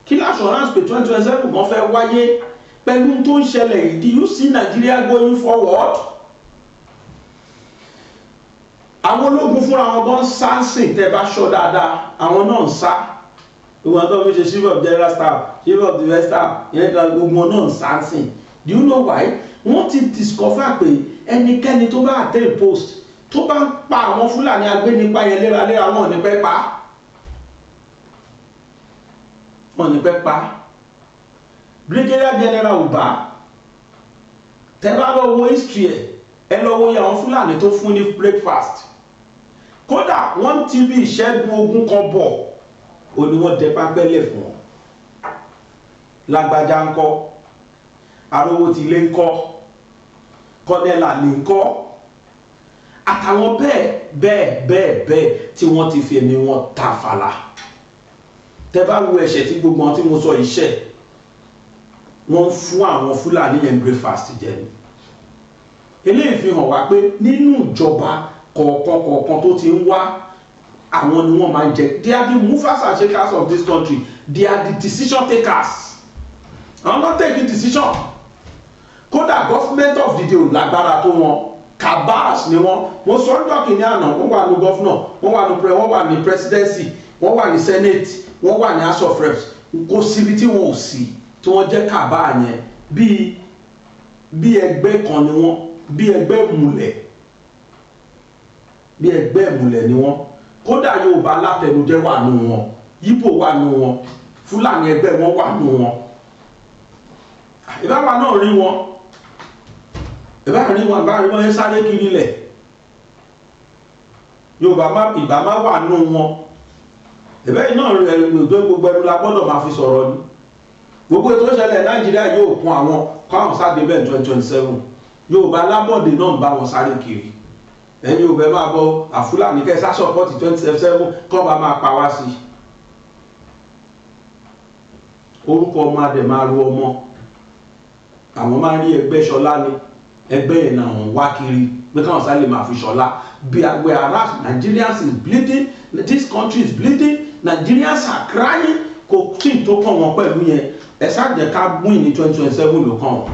Speaker 2: Kí l'assurance pé 2027 gan fẹ́ wáyé pẹ̀lú tó ń ṣẹlẹ̀ yìí? Do you see Nigeria going forward? Àwọn ológun fúnra wọn gan sánsìn tẹ́ bá ṣọ́ dáadáa, àwọn náà ń sá. Ìwọ̀n tó fi ṣe chief of general staff, chief of defence staff, ìyẹn kan gbogbo náà ń sánsìn. Do you know why? Wọ́n ti discover pé ẹnikẹ́ni tó bá attain post tó bá ń pa àwọn Fúlàní agbénipa yẹn léraléra wọn ní pẹ́ pa. Wọ́n ní pẹ́ pa. Brigadier General Uba tẹ́ bá lọ wo history ẹ lọ wo àwọn Fúlàní tó fún ní breakfast. Kódà wọ́n ti bí ìṣẹ́gun ogun kan bọ̀ ó ní wọ́n dẹ pápẹ́lẹ̀ fún wọn. Lágbájá ńkọ́, Arówó ti lé ńkọ́, Kọ́nẹ́là ní ńkọ́, àtàwọn bẹ́ẹ̀ tí wọ́n ti fi ẹ̀mí wọn ta fàlà. Tẹ́ bá wo ẹ̀ṣẹ̀ tí gbogbo wọn tí mo sọ iṣẹ́ wọ́n fún àwọn Fúlàní yẹn breakfast jẹ ni. Eléyìí fi hàn wá pé nínú ìjọba kọ̀ọ̀kan tó ti ń wá àwọn ni wọ́n máa ń jẹ. They are the movers and shakers of this country. They are the decision takers. I'm not taking decision. Kódà government of the day ò lágbára tó wọn. Cabals ni wọ́n sọ ọjọ́ kìíní àná wọ́n wà ní governor, wọ́n wà ní presidency, wọ́n wà ní senate, wọ́n wà ní house of reps. Kò síbi tí wọ́n ò sí tí wọ́n jẹ́ kàbá yẹn bí ẹgbẹ́ kan ni wọ́n, bí ẹgbẹ́ ìmùlẹ̀ ni wọ́n. Kódà Yorùbá alátẹnujẹ wà nù wọn, Yíbò wà nù wọn, Fúlàní ẹgbẹ́ wọn wà nù wọn. Ìbáwa náà rí wọn, ìbá rí wọn yẹn sáré kiri lẹ̀. Yorùbá ìbá má wà nù wọn. Ìbẹ́ náà gbogbo ẹnu la gbọ́dọ̀ máa fi sọ̀rọ̀ ni. Gbogbo ètò ìṣẹ̀lẹ̀ Nàìjíríà yóò kún àwọn káwọn sáde bẹ́ẹ̀ 2027. Yorùbá alábọ̀dé náà ń bá wọn sáré kiri. Ẹni Yorùbá máa bọ àfúlàní kẹsà support 2027 kọ́ bá máa pa wá sí. Orúkọ ọmọ adẹ̀ máa ru ọmọ. Àwọn máa rí ẹgbẹ́ ṣọlá ni ẹgbẹ́ yẹn náà wọ́n wá kiri pé káwọn sáré máa fi ṣọlá. We are harassed. Nigerians is bleeding. This country is bleeding. Nigerians are crying. Kò tí tó kàn wọ́n pẹ̀lú yẹn. Ẹ ṣáàjẹ́ ká win ní 2027 ló kàn wọ́n.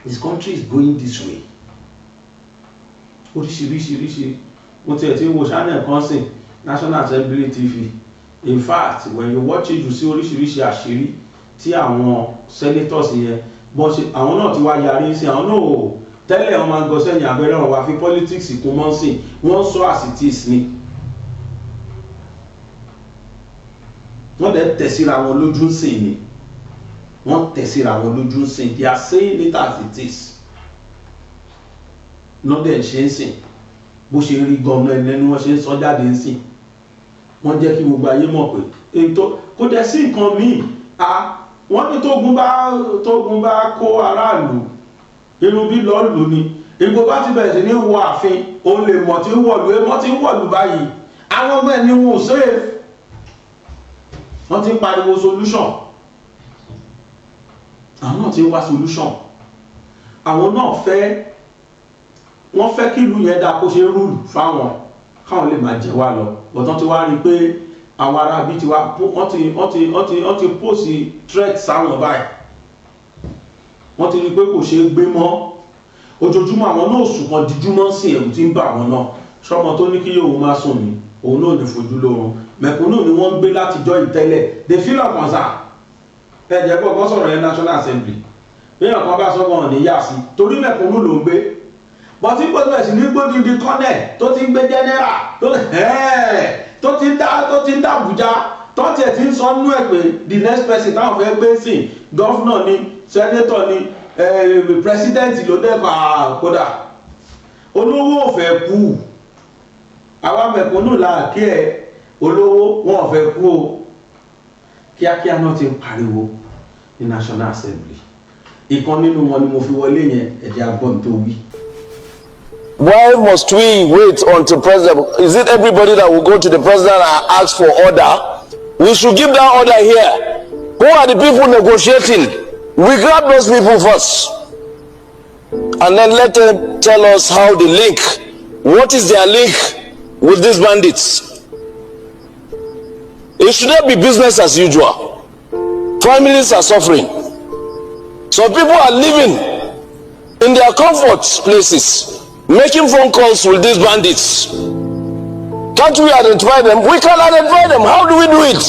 Speaker 2: This country is going this way. Oríṣiríṣi mo tiẹ̀ ti wo channel kan sìn National Assembly TV. In fact, when you watch it, you see oríṣiríṣi àṣírí tí àwọn senators yẹn bọ́n ṣe àwọn náà ti wá yarí sí àwọn náà tẹ́lẹ̀ wọn máa ń gọ sẹ́yìn abẹ́rẹ́ wọn wá fi politics kún mọ́ sí wọ́n sọ as it is ni. wọ́n dẹ̀ tẹ̀síra wọn lójú ń sìn ni wọ́n tẹ̀síra wọn lójú ń sìn. They are saying it as it is. Lọ́dẹ̀ ṣe ń sìn bó ṣe rí gan-an ẹni wọ́n ṣe ń sọ jáde ń sìn. Wọ́n jẹ́ kí gbogbo ayé mọ̀ pé ètò kò dẹ̀ sí nǹkan míì. Wọ́n ní tógun bá kó aráàlú inú bí lọ́ọ́ lù ni. Ìgbò bá ti bẹ̀rẹ̀ sí ní wọ ààfin òun lè mọ̀ tí ń wọ̀lú èmọ́ tí ń wọ̀lú báyìí. Àwọn ọmọ ẹ̀ ni wọn ò save. Wọ́n ti ń pariwo solution. Àwọn náà ti ń wá solution. Àwọn náà wọ́n fẹ́ kí ìlú yẹn dáa kó ṣe rúùlù fáwọn káwọn lè máa jẹ wá lọ. Bọ̀tán ti wá rí i pé àwọn ará bí ti wá wọ́n ti pòsì threat sáwọn báyìí. Wọ́n ti rí i pé kò ṣeé gbé mọ́. Ojoojúmọ́ àwọn náà sùn kan díjúmọ́ sí ẹ̀rù tí ń bà wọ́n náà. Ṣọ́mọ tó ní kí yóò máa sùn ní òun náà ní fojú lóorun. Mẹ̀kúnnù ni wọ́n ń gbé látijọ́ ìtẹ́lẹ̀. They feel like concern. Ẹ̀jẹ̀ gbọ́gbọ́ sọ̀rọ̀ yẹn National Assembly. Bí ọ̀kan bá sọ́gbọ́n ní yá sí torí mẹ̀kúnnù ló ń gbé. Bọ́tí gbọ́dọ̀ ẹ̀sìn ní gbódìdí kọ́nẹ̀ tó ti ń gbé general tó ti ń dá Àbújá tó tiẹ̀ ti ń sọ nínú ẹ̀ pé the next person táwọn fẹ́ gbé sìn gọ́fúnà ni senator ni president ló dẹ́kọ̀ kódà olówó ò fẹ́ kú àwa mẹ̀kúnnù là kí ẹ olówó wọn ò fẹ́ kú o kíákíá náà ti ń pariwo ní National Assembly. Ìkan nínú wọn ni mo fi wọlé yẹn ẹ̀jẹ̀ agbọ́n tó wí.
Speaker 1: Why must we wait until president? Is it everybody that will go to the president and ask for order? We should give that order here. Who are the people negotiating? We grab those people first. And then let them tell us how they link. What is their link with these bandits? It should not be business as usual. Families are suffering. Some people are living in their comfort places, making phone calls with these bandits. Can't we identify them? We can identify them. How do we do it?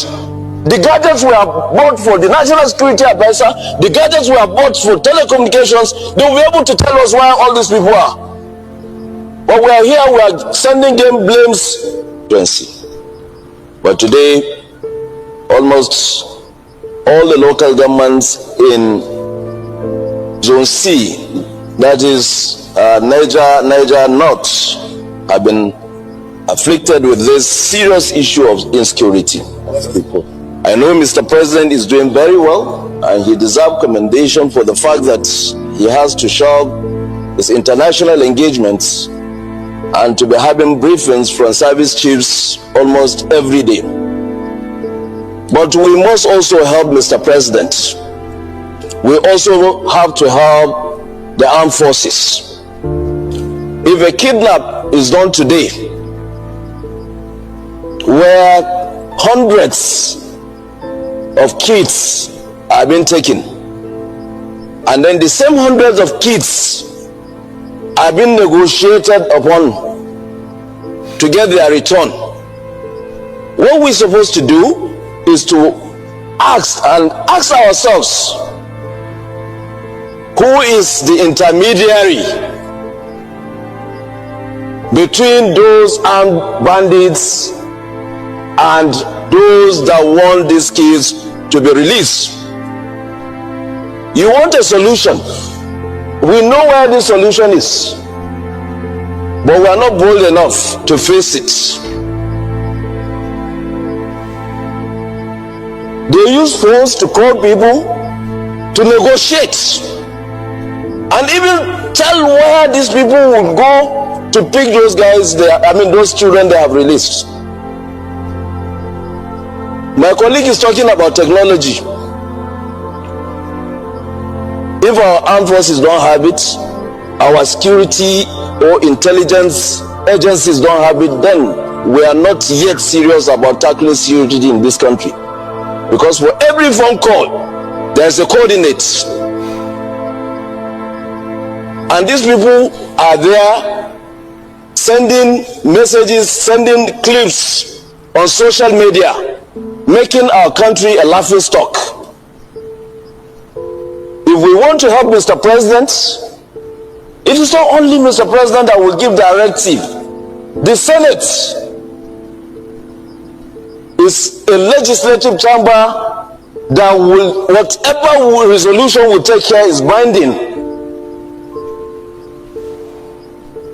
Speaker 1: The gadgets we have bought for the National Security Advisor, the gadgets we have bought for telecommunications, they will be able to tell us where all these people are. But we are here, we are sending them blames. But today, almost all the local governments in Zone C, that is Niger North, have been afflicted with this serious issue of insecurity of people. I know Mr. President is doing very well, and he deserves commendation for the fact that he has to show his international engagements and to be having briefings from service chiefs almost every day. But we must also help Mr. President. We also have to help the armed forces. If a kidnap is done today, where hundreds of kids are being taken, and then the same hundreds of kids are being negotiated upon to get their return, what we're supposed to do is to ask ourselves, who is the intermediary between those armed bandits and those that want these kids to be released? You want a solution. We know where the solution is, but we are not bold enough to face it. They use phones to call people to negotiate and even tell where these people will go to pick those guys, those children they have released. My colleague is talking about technology. If our armed forces don't have it, our security or intelligence agencies don't have it, then we are not yet serious about tackling security in this country. Because for every phone call, there's a coordinate. And these people are there sending messages, sending clips on social media, making our country a laughingstock. If we want to help Mr. President, it is not only Mr. President that will give directive. The Senate is a legislative chamber that will, whatever resolution will take here is binding.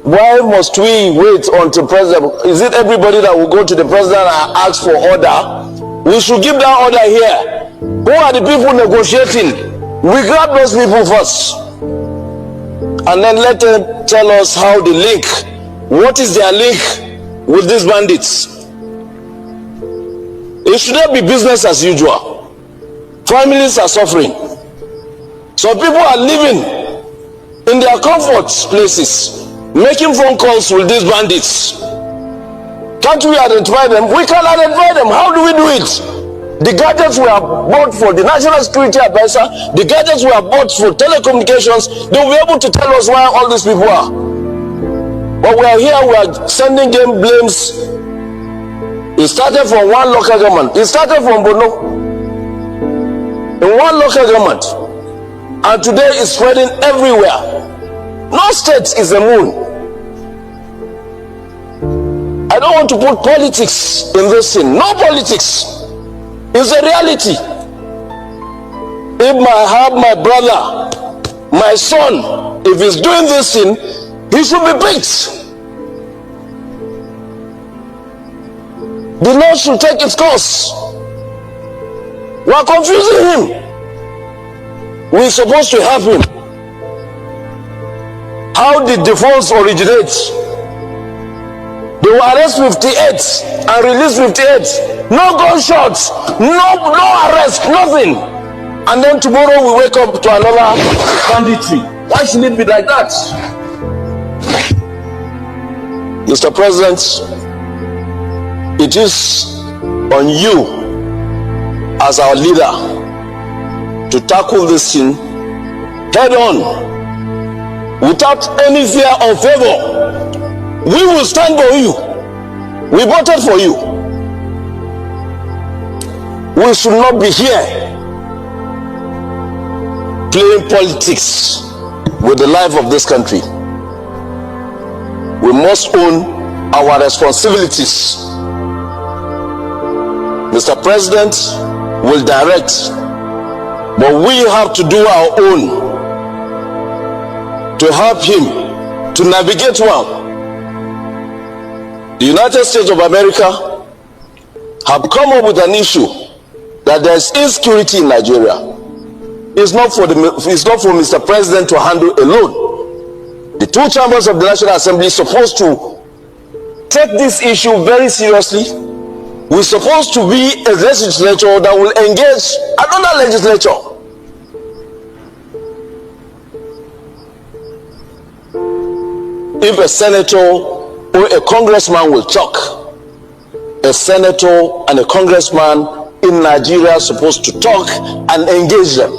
Speaker 1: Why must we wait until president? Is it everybody that will go to the president and ask for order? We should give that order here. Who are the people negotiating? We grab those people first, and then let them tell us how they link. What is their link with these bandits? It should not be business as usual. Families are suffering. Some people are living in their comfort places, making phone calls with these bandits. Can't we identify them? We can identify them. How do we do it? The gadgets were bought for the National Security Advisor. The gadgets were bought for telecommunications. They will be able to tell us where all these people are. But we are here, we are sending them blames. It started from one local government. It started from Bono. In one local government. And today it's spreading everywhere. No state is the moon. I don't want to put politics in this thing. No politics. It's a reality. If I have my brother, my son, if he's doing this thing, he should be picked. The law should take its course. We are confusing him. We're supposed to help him. How did the falls originate? They will arrest 58 and release 58. No gunshots, no arrest, nothing. And then tomorrow we wake up to another banditry. Why should it be like that? Mr. President, it is on you as our leader to tackle this thing head on without any fear or favor. We will stand for you. We voted for you. We should not be here playing politics with the life of this country. We must own our responsibilities. Mr. President will direct, but we have to do our own to help him to navigate well. The United States of America have come up with an issue that there is insecurity in Nigeria. It's not for Mr. President to handle alone. The two chambers of the National Assembly are supposed to take this issue very seriously. We're supposed to be a legislature that will engage another legislature. If a senator or a congressman will talk, a senator and a congressman in Nigeria are supposed to talk and engage them.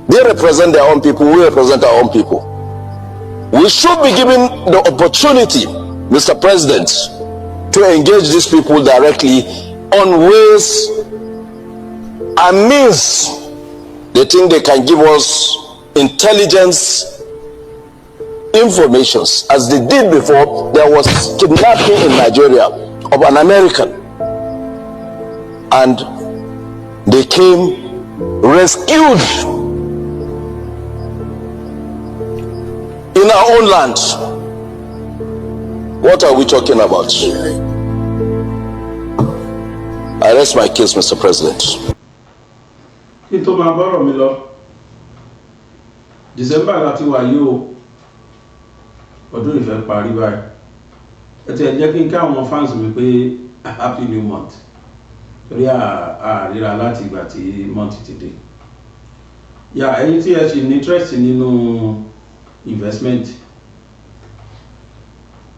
Speaker 1: They represent their own people, we represent our own people. We should be given the opportunity, Mr. President, to engage these people directly on ways and means they think they can give us intelligence informations. As they did before, there was kidnapping in Nigeria of an American, and they came rescued in our own land. What are we talking about? I rest my case, Mr. President.
Speaker 2: December láti wà yìí o, ọdún ìfẹ́ parí báyìí. Ẹ ti ẹ jẹ́ kí n ká àwọn fans mi pé happy new month. Torí àríra láti ìgbà tí month ti dé. Yà ẹ̀yin tí ẹ ṣì ní interest nínú investment.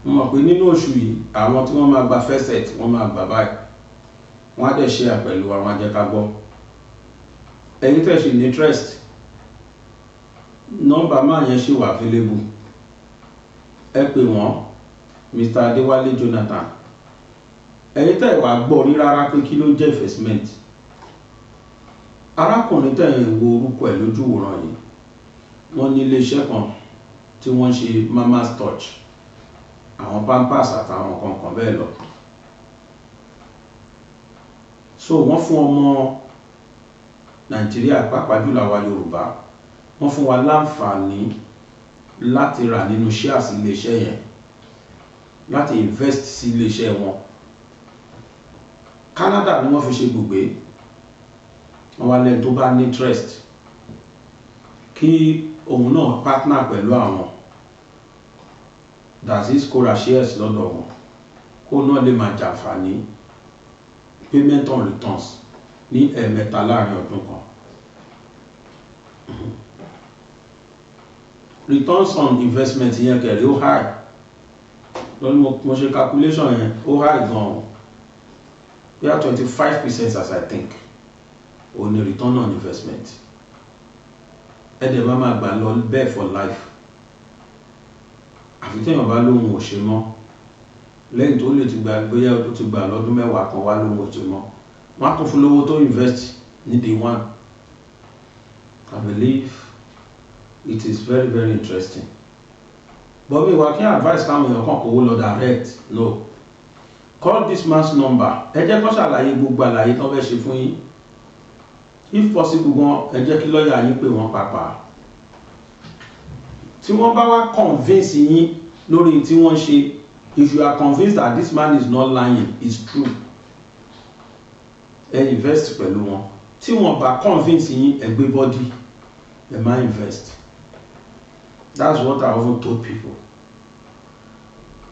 Speaker 2: Mo mọ̀ pé nínú oṣù yìí àwọn tí wọ́n máa gba first set wọ́n máa gbà báyìí. Wọ́n á dẹ̀ share pẹ̀lú àwọn ajẹ́kágbọ́. Ẹ̀yin tí ẹ ṣì ní interest, nọ́mbà máa yẹn ṣì wà available. Ẹ pè wọ́n, Mr. Adéwálé Jonathan. Ẹ̀yin tẹ́ wá gbọ́ rí rárá pé kí ló jẹ́ investment. Arákùnrin tẹ́ ń wo orúkọ ẹ̀ lójú wòran yìí. Wọ́n ní ilé-iṣẹ́ kan tí wọ́n ṣe Mama's Touch. Àwọn pampers àtàwọn kankan bẹ́ẹ̀ lọ. so wọ́n fún ọmọ Nàìjíríà pàápàá jùlọ àwa Yorùbá wọ́n fún wa láǹfààní láti rà nínú shares iléeṣẹ́ yẹn láti invest sí iléeṣẹ́ wọn. Canada ni wọ́n fi ṣe gbùgbé wọ́n wá lẹ́nu tó bá ní interest kí òun náà partner pẹ̀lú àwọn that is kó ra shares lọ́dọ̀ wọn kó náà lè máa jàǹfààní payment on returns ní ẹ̀ẹ̀mẹ́ta láàrin ọdún kan. Returns on investment yẹn kẹ̀lé ó high lọ́nà mo ṣe calculation yẹn ó high gan-an we are 25% as I think on the return on investment ẹ̀dẹ̀ máa gbà lọ bẹ́ẹ̀ for life àfi téèyàn bá lóhun ò ṣe mọ́ lẹ́yìn tó lè ti gba bóyá tó ti gbà lọ́dún mẹ́wàá kan wá lóhun ò ṣe mọ́ wọ́n á tún fún lówó tó invest ní day one. I believe it is very very interesting but mi wá kí advice káwọn èèyàn kan kówó lọ direct no call this man's number ẹ jẹ́ kó ṣàlàyé gbogbo àlàyé tó fẹ́ ṣe fún yín if possible gan ẹ jẹ́ kí lọ́ọ̀yà yín pè wọ́n pàápàá tí wọ́n bá wá convince yín lórí tí wọ́n ṣe if you are convinced that this man is not lying it's true ẹ invest pẹ̀lú wọn tí wọ́n bá convince yín ẹ gbé body ẹ má invest. That's what I often told people.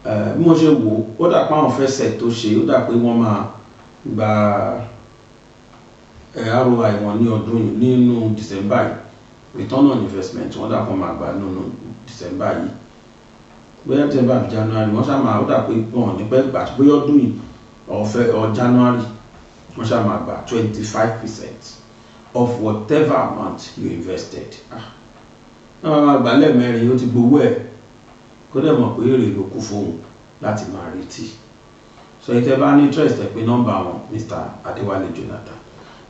Speaker 2: Bí mo ṣe wò ó dà pé àwọn fẹ́ set tó ṣe ó dà pé wọ́n máa gba ROI wọn ní ọdún yìí nínú December yìí return on investment wọ́n dà pé wọ́n máa gbà nínú December yìí bóyá December àbí January wọ́n ṣáà máa ó dà pé wọ́n ní pẹ́ gbà bóyá ọdún yìí or January wọ́n ṣáà máa gbà 25% of whatever amount you invested. Náà máa gbà lẹ́ẹ̀mẹ́rin ó ti gbowó ẹ̀ kó dẹ̀ mọ̀ pé èrè ló kù fóun láti máa retí. So ìtẹ́ bá ní interest ẹ pé nọ́mbà wọn Mr. Adéwálé Jonathan.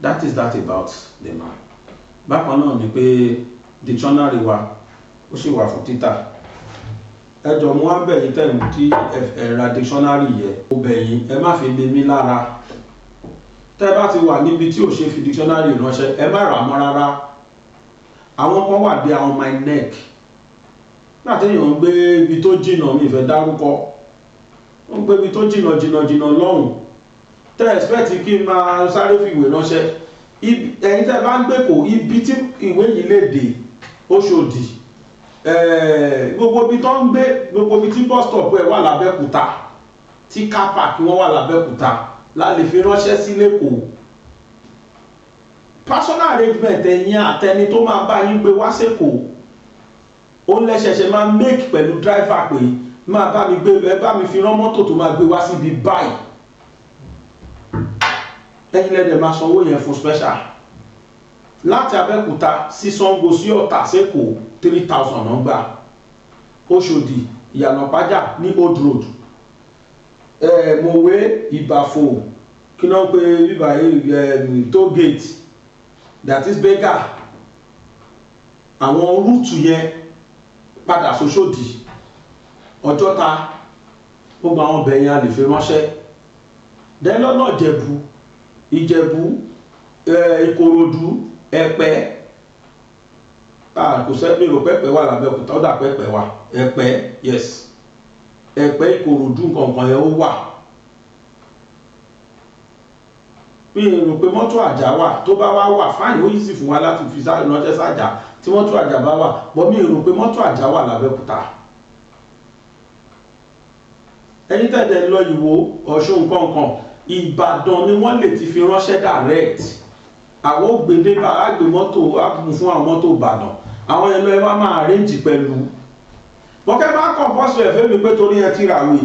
Speaker 2: That is that about the man. Bákan náà ni pé dictionary wa ó sì wà fún títà. Ẹ jọ̀ọ́ mú wá bẹ̀ yín tẹ̀mú tí ẹ ra dictionary yẹ ó bẹ̀ yín ẹ má fi lé mi lára. Tẹ́ bá ti wà níbi tí ò ṣe fi dictionary ránṣẹ́ ẹ má rà mọ́ rárá. Àwọn kan wà dé àwọn my neck láti èèyàn ń gbé ibi tó jìnà mi ìfẹ́ dárúkọ ó ń gbé ibi tó jìnà lọ́hùn tẹ́ expect kí n máa sáré fi ìwé ránṣẹ́ ẹ̀yin tẹ́ bá ń gbé kò ibi tí ìwé yìí lè dé Òṣòdì gbogbo ibi tó ń gbé gbogbo ibi tí bus stop ẹ̀ wà l'Abẹ́òkúta tí car park wọ́n wà l'Abẹ́òkúta la lè fi ránṣẹ́ sí l'Ékòó. Personal arrangement ẹ̀yin àtẹni tó máa bá yín gbé wá s'Ékòó ó lẹ́sẹ̀ṣẹ̀ máa make pẹ̀lú driver pé máa bá mi gbé ẹ bá mi fi rán mọ́tò tó máa gbé wá síbi báyìí ẹ̀yin lẹ́dẹ̀ máa sanwó yẹn fún special láti Abẹ́òkúta sí Ṣàngó sí Ọ̀tà s'Ékòó 3,000 náà gbà Òṣòdì Ìyànàpájà ní Old Road Mòwe Ìbàfò kí náà pé bíbá toll gate that is Berger àwọn rúùtù yẹn padà s'Òṣòdì Ọjọ́ta gbogbo àwọn bẹ̀yẹn a lè fi ránṣẹ́ dẹ́ lọ́nà Ìjẹ̀bú Ìkòròdú Ẹ̀pẹ́ kò sẹ́mi rò pẹ́pẹ́ wà l'Abẹ́òkúta ó dà pẹ́pẹ́ wà Ẹ̀pẹ́ yes Ẹ̀pẹ́ Ìkòròdú nǹkan yẹn ó wà mi rò pé mọ́tò àjà wà tó bá wà fáyìn ó yí sì fún wa láti fi ránṣẹ́ sájà tí mọ́tò àjà bá wà bọ́ mi rò pé mọ́tò àjà wà l'Abẹ́òkúta. Ẹni tẹ̀dẹ̀ lọ Ìwó Ọ̀ṣun nǹkan Ìbàdàn ni wọ́n lè ti fi ránṣẹ́ direct àwọn ògbédé bá àgbè mọ́tò àpò fún àwọn mọ́tò Ìbàdàn àwọn ẹlọ ẹ wá máa arrange pẹ̀lú bọ́kẹ́ bá kọ̀ǹpọ́sì ẹ̀fẹ́ mi pé torí ẹ ti ràwé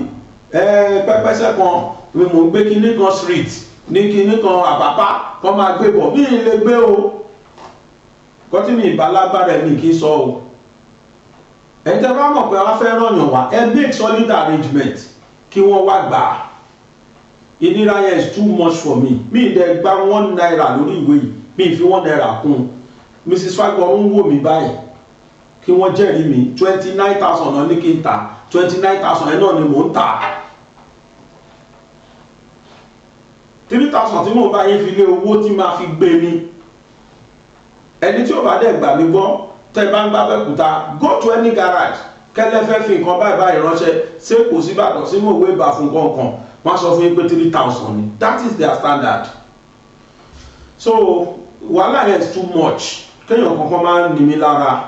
Speaker 2: pẹ́pẹ́sẹ́ kan mi mò ń gbé kinní kan street ní kinní kan Àpápá kan máa gbé bọ̀ bí ilé gbé o kọ́tí mi ìbálágbára ẹ̀ mi kì í sọ o ẹ̀ tẹ́ bá mọ̀ pé wọ́n fẹ́ ràn yàn wá ẹ make solid arrangement kí wọ́n wá gbà á ìnira yẹn is too much for me mi ìdẹ gba $1 lórí ìwé yìí mi ìfi $1 kún Mrs. Fagbon ń wò mí báyìí kí wọ́n jẹ́rìí mi 29,000 náà ní kí n tà 29,000 ẹ̀ náà ni mò ń tà 3,000 tí mo bá yín fi lé owó tí máa fi gbé ni. Ẹni tí ó bá dẹ̀ gbà mí gbọ́ tẹ́ bá ń gbá Abẹ́òkúta, go to any garage kẹ́lẹ́ fẹ́ fi nǹkan báyìí ránṣẹ́ ṣé kò sí Ìbàdàn sí mò ń wé bá fún kankan wọ́n sọ fún yín pé 3,000 ni. That is their standard. So wàhálà yẹn is too much. Kéèyàn kankan máa ń ní mi lára.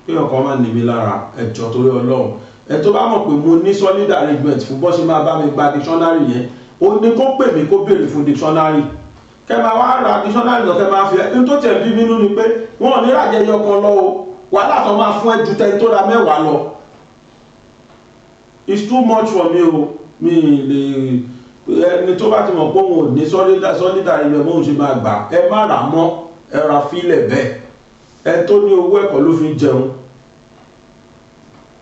Speaker 2: Kéèyàn kan máa ń ní mi lára ẹjọ́ torí Ọlọ́run. Ẹ tó bá mọ̀ pé mo ní solid arrangement fún bó ṣe máa bá mi gba dictionary yẹn, ó ní kó pè mí kó béèrè fún dictionary. Kẹ́ máa wá ra dictionary lọ kẹ́ máa fi ẹ́ tó tẹ̀ bí mi nínú ni pé wọ́n ò ní ràjẹyọ kan lọ o. Wàhálà tó máa fún ẹ ju tẹni tó ra 10 lọ. It's too much for me o. Mi lè ẹni tó bá ti mọ̀ pé òun ò ní solid arrangement bóun ṣe máa gbà ẹ má rà mọ́ ẹ ra fílẹ̀ bẹ́ẹ̀. Ẹ tó ní owó ẹ̀kọ́ ló fi jẹun.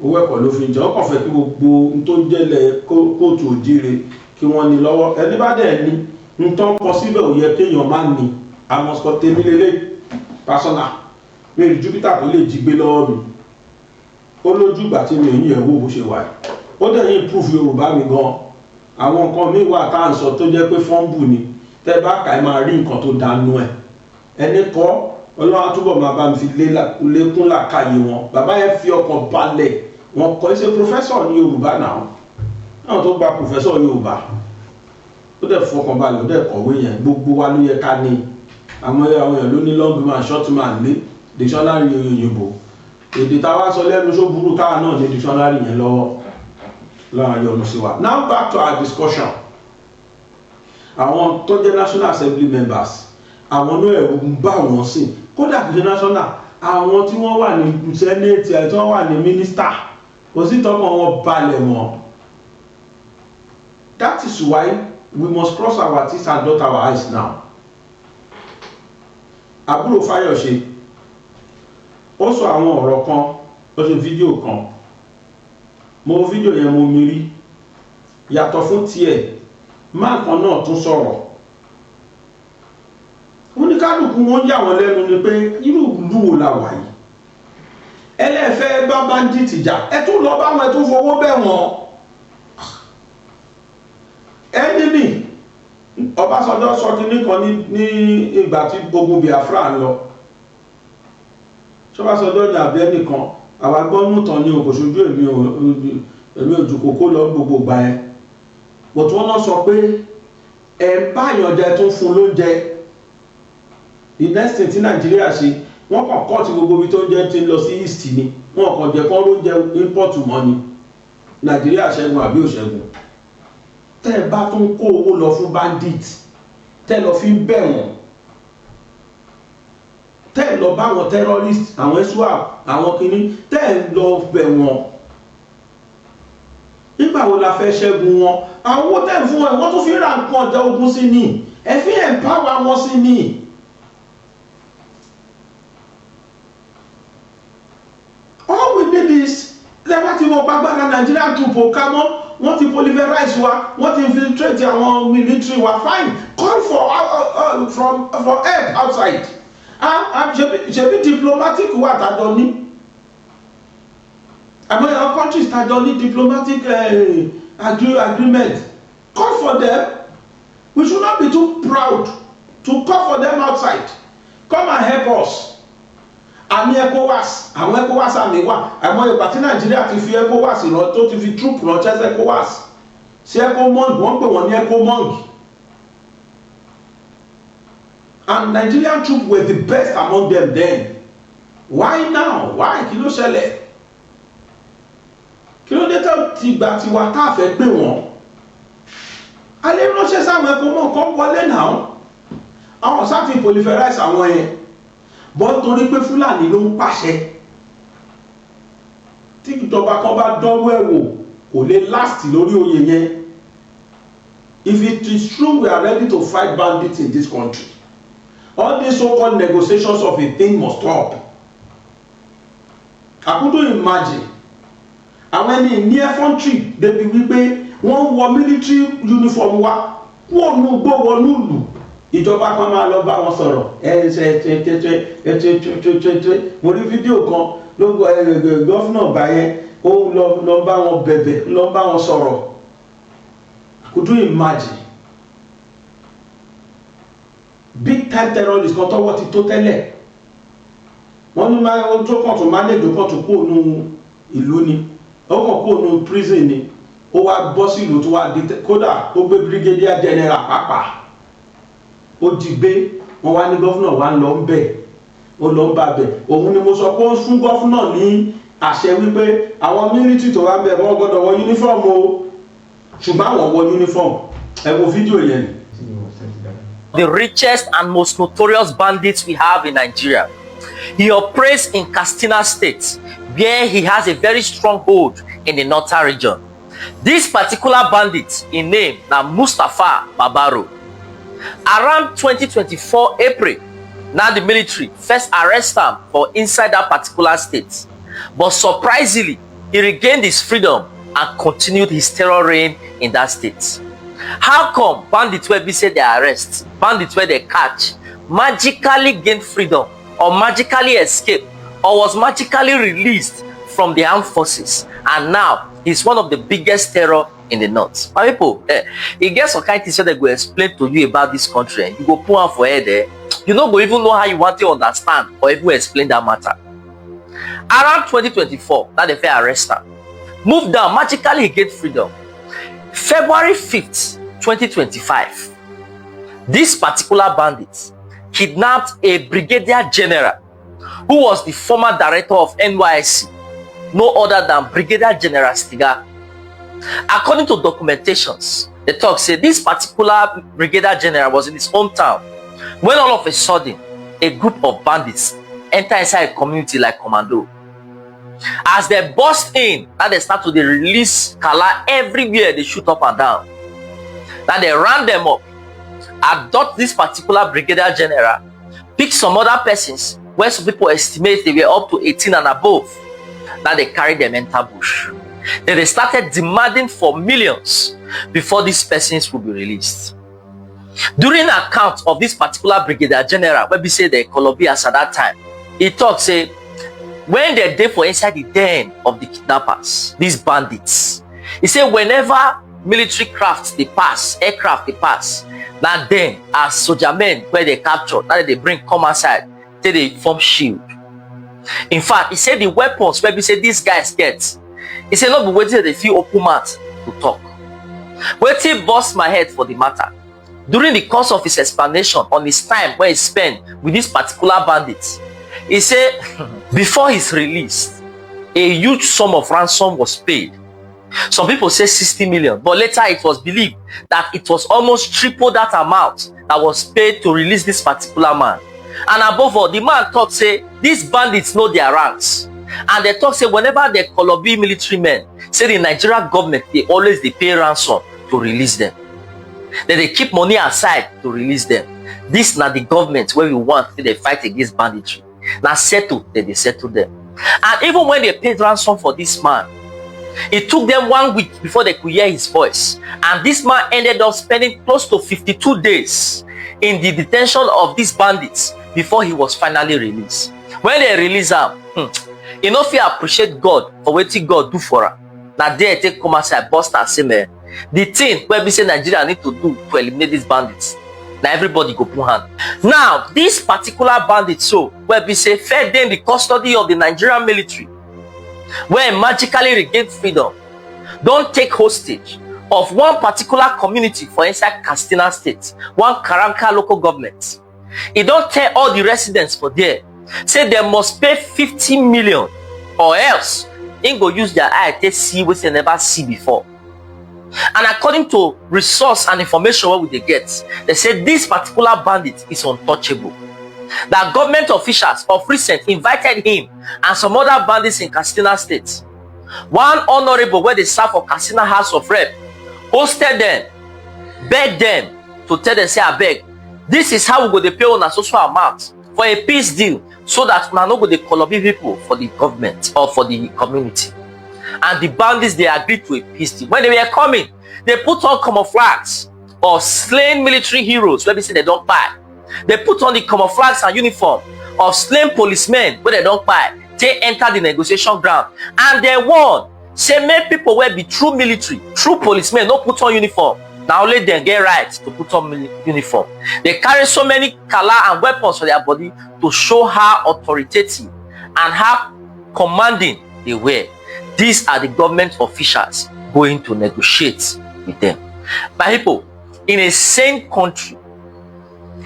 Speaker 2: Owó ẹ̀kọ́ ló fi jẹun. Ó kàn fẹ́ kí gbogbo n tó jẹ́lẹ̀ kóòtù òjíire kí wọ́n ní lọ́wọ́. Ẹni bá dẹ̀ ní n tán kọ síbẹ̀ ò yẹ kéèyàn má ní. Àmọ̀sọ̀ tèmi lélẹ̀ personal. Mi rí Júpítà tó lè jí gbé lọ́wọ́ mi. Ó lójú ìgbà tí mi ò yín ẹ̀ wò bó ṣe wà. Ó dẹ̀ yín improve Yorùbá mi gan. Àwọn nǹkan míì wà tá à ń sọ tó jẹ́ pé fọ́nbù ni. Tẹ́ bá kà ẹ máa rí nǹkan tó dánú ẹ̀. Ẹni kọ́ Ọlọ́run túbọ̀ máa bá mi fi lékún làkàyè wọn. Bàbá yẹn fi ọkàn balẹ̀. Wọ́n kọ́ ṣe professor ní Yorùbá náà. Náà tó gba professor Yorùbá. Ó dẹ̀ fọkàn balẹ̀ ó dẹ̀ kọ̀wé yẹn. Gbogbo wa ló yẹ ká ní. Àwọn èèyàn ló ní long man short man lé dictionary òyìnbó. Èdè táwa sọ lẹ́nu ṣó burú káà náà ní dictionary yẹn lọ́wọ́. Lọ́wọ́ yọnu sí wa. Now back to our discussion. Àwọn tó jẹ́ National Assembly members. Àwọn náà ẹ̀rù ń bá wọn sí. Kódà kìí ṣe national. Àwọn tí wọ́n wà ní senate tí wọ́n wà ní minister. Kò sí tọ́kàn wọn balẹ̀ mọ́. That is why we must cross our teeth and dot our eyes now. Àbúrò Fáyọ̀ṣe ó sọ àwọn ọ̀rọ̀ kan ó ṣe fídíò kan. Mo wo fídíò yẹn mo mi rí. Yàtọ̀ fún tiẹ̀ máa kan náà tún sọ̀rọ̀. Oníkálùkù wọn yà wọ́n lẹ́nu ni pé irú ìlú wo la wà yìí. Ẹlẹ́fẹ́ bá bandit jà ẹ tún lọ bá wọn ẹ tún fowó bẹ̀ wọ́n. Enemy Ọbásanjọ́ sọ kínní kan ní ìgbà tí ogun Biafra ń lọ. Ṣọ́básanjọ́ ní àbí ẹnìkan àwa gbọ́n mú tán ní òkòṣojú èmi ojú kòkó lọ gbogbo gbà ẹ. But wọ́n náà sọ pé ẹ báyàn jẹ tó ń fún lóúnjẹ. The next thing tí Nàìjíríà ṣe wọ́n kàn kọ́ ti gbogbo ibi tó ń jẹ́ ti ń lọ sí east ni wọ́n kàn jẹ́ kọ́ lóúnjẹ import mọ́ ni. Nàìjíríà ṣẹ́gun àbí òṣẹ́gun. Tẹ́ ẹ bá tún kó owó lọ fún bandit tẹ́ lọ fi bẹ̀ wọ́n tẹ́ ẹ lọ bá wọn terrorist àwọn swap àwọn kìíní tẹ́ ẹ lọ bẹ̀ wọ́n nígbà wo la fẹ́ ṣẹ́gun wọn àwọn owó tẹ́ ẹ fún wọn wọ́n tún fi ra nǹkan ọjà ogun sí ni ẹ fi empower wọn sí ni. All we need is lẹ́wọ́n tí wọ́n bá gbára Nigerian troop ká mọ́ wọ́n ti pulverize wa wọ́n ti infiltrate àwọn military wa fine call for help outside ṣebí diplomatic wà tàjọ ní àmọ́ àwọn countries tàjọ ní diplomatic agreement call for them. We should not be too proud to call for them outside come and help us. Àmì ECOWAS àwọn ECOWAS àmì wà àmọ́ ìgbà tí Nàìjíríà ti fi ECOWAS rán tó ti fi troop ránṣẹ́ sí ECOWAS sí ECOMOG wọ́n pè wọ́n ní ECOMOG and Nigerian troops were the best among them then. Why now? Why? Kí ló ṣẹlẹ̀? Kí ló dé tó ti gbà tiwa tá a fẹ́ gbé wọn? Alẹ́ ránṣẹ́ sáwọn ECOMOG kan wọlé náà àwọn sáfì proliferize àwọn yẹn bọ́ torí pé Fúlàní ló ń pàṣẹ tí ìjọba kan bá dánwó ẹ̀ wò kò lè last lórí oyè yẹn. If it is true we are ready to fight bandits in this country, all these so-called negotiations of a thing must stop. I couldn't imagine àwọn ẹni ní infantry débi wípé wọ́n wọ military uniform wa wọ́n nú gbó wọnú ìlú ìjọba kan máa lọ bá wọn sọ̀rọ̀ mo rí fídíò kan ló gọ́fúnà báyẹn ó lọ bá wọn bẹ̀bẹ̀ lọ bá wọn sọ̀rọ̀. Could you imagine time terrorist kan tọ́wọ́ ti tó tẹ́lẹ̀ wọ́n ní máa tó kàn tó máa lè dókàn tó kó nu ìlú ni ó kàn kó nu prison ni ó wá bọ́ sí ìlú tó wá di kódà ó gbé brigadier general pàápàá ó di gbé wọ́n wá ní gọ́fúnà wá ń lọ ń bẹ̀ ó lọ ń bá bẹ̀ òun ni mo sọ pé ó fún gọ́fúnà ní àṣẹ wípé àwọn military tó wá ń bẹ̀ wọ́n gbọ́dọ̀ wọ uniform o ṣùgbọ́n àwọn wọ uniform ẹ wo fídíò yẹn ni.
Speaker 3: The richest and most notorious bandits we have in Nigeria. He operates in Katsina State, where he has a very strong hold in the northern region. This particular bandit, in name, na Mustapha Babaro. Around 2024 April, now the military first arrest him for inside that particular state. But surprisingly, he regained his freedom and continued his terror reign in that state. How come bandits where we say they arrest, bandits where they catch, magically gain freedom or magically escape or was magically released from the armed forces and now he's one of the biggest terror in the north? My people, it gets some kind of things that they go explain to you about this country and you go put on for head there. You don't go even know how you want to understand or even explain that matter. Around 2024, that they fair arrest him, moved down, magically get freedom. February 5th, 2025, this particular bandit kidnapped a brigadier general who was the former director of NYSC, no other than Brigadier General Stiga. According to documentations, the talk said this particular brigadier general was in his hometown when all of a sudden a group of bandits enter inside a community like Commando. As they burst in, now they start to release Kala everywhere, they shoot up and down. Now they ran them up, adopt this particular brigadier general, pick some other persons where some people estimate they were up to 18 and above. Now they carry them enter bush. Then they started demanding for millions before these persons would be released. During account of this particular brigadier general, where we say the Colombians at that time, he talks say when they're there for inside the den of the kidnappers, these bandits, he said whenever military crafts they pass, aircraft they pass, now then as soldier men where they capture, now they bring come outside, till they form shield. In fact, he said the weapons where we say these guys get, he said not be waiting they feel open mouth to talk. Waiting bust my head for the matter. During the course of his explanation on his time where he spent with this particular bandits, he said before his release, a huge sum of ransom was paid. Some people say 60 million, but later it was believed that it was almost triple that amount that was paid to release this particular man. And above all, the man talk say these bandits know their ranks. And they talk say whenever they Colombia military men, say the Nigerian government, they always they pay ransom to release them. Then they keep money aside to release them. This not the government where we want they fight against banditry. Now settle, they settle them. And even when they paid ransom for this man, it took them 1 week before they could hear his voice. And this man ended up spending close to 52 days in the detention of these bandits before he was finally released. When they release him, you know if you appreciate God for what God do for her. Now they take come outside, bust and say, man, the thing where we say Nigeria need to do to eliminate these bandits. Now everybody go put hand. Now, this particular bandit, so where we say fed them the custody of the Nigerian military, where magically regained freedom, don't take hostage of one particular community for inside Katsina State, one Karanka local government. It don't tell all the residents for there, say they must pay 50 million or else they go use their eye to see what they never see before. And according to resource and information what they get, they say this particular bandit is untouchable. That government officials of recent invited him and some other bandits in Katsina State. One honorable where they serve for Katsina House of Rep hosted them, begged them to tell them, say, I beg, this is how we go to pay on a social amount for a peace deal so that we no go to Colombia people for the government or for the community. And the bandits, they agreed to a peace deal. When they were coming, they put on camouflages of slain military heroes where they say they don't buy. They put on the camouflage and uniform of slain policemen where they don't buy. They enter the negotiation ground and they won. Say make people where be true military, true policemen, not put on uniform. Now only them get right to put on uniform. They carry so many color and weapons for their body to show how authoritative and how commanding they were. These are the government officials going to negotiate with them. My people, in a sane country,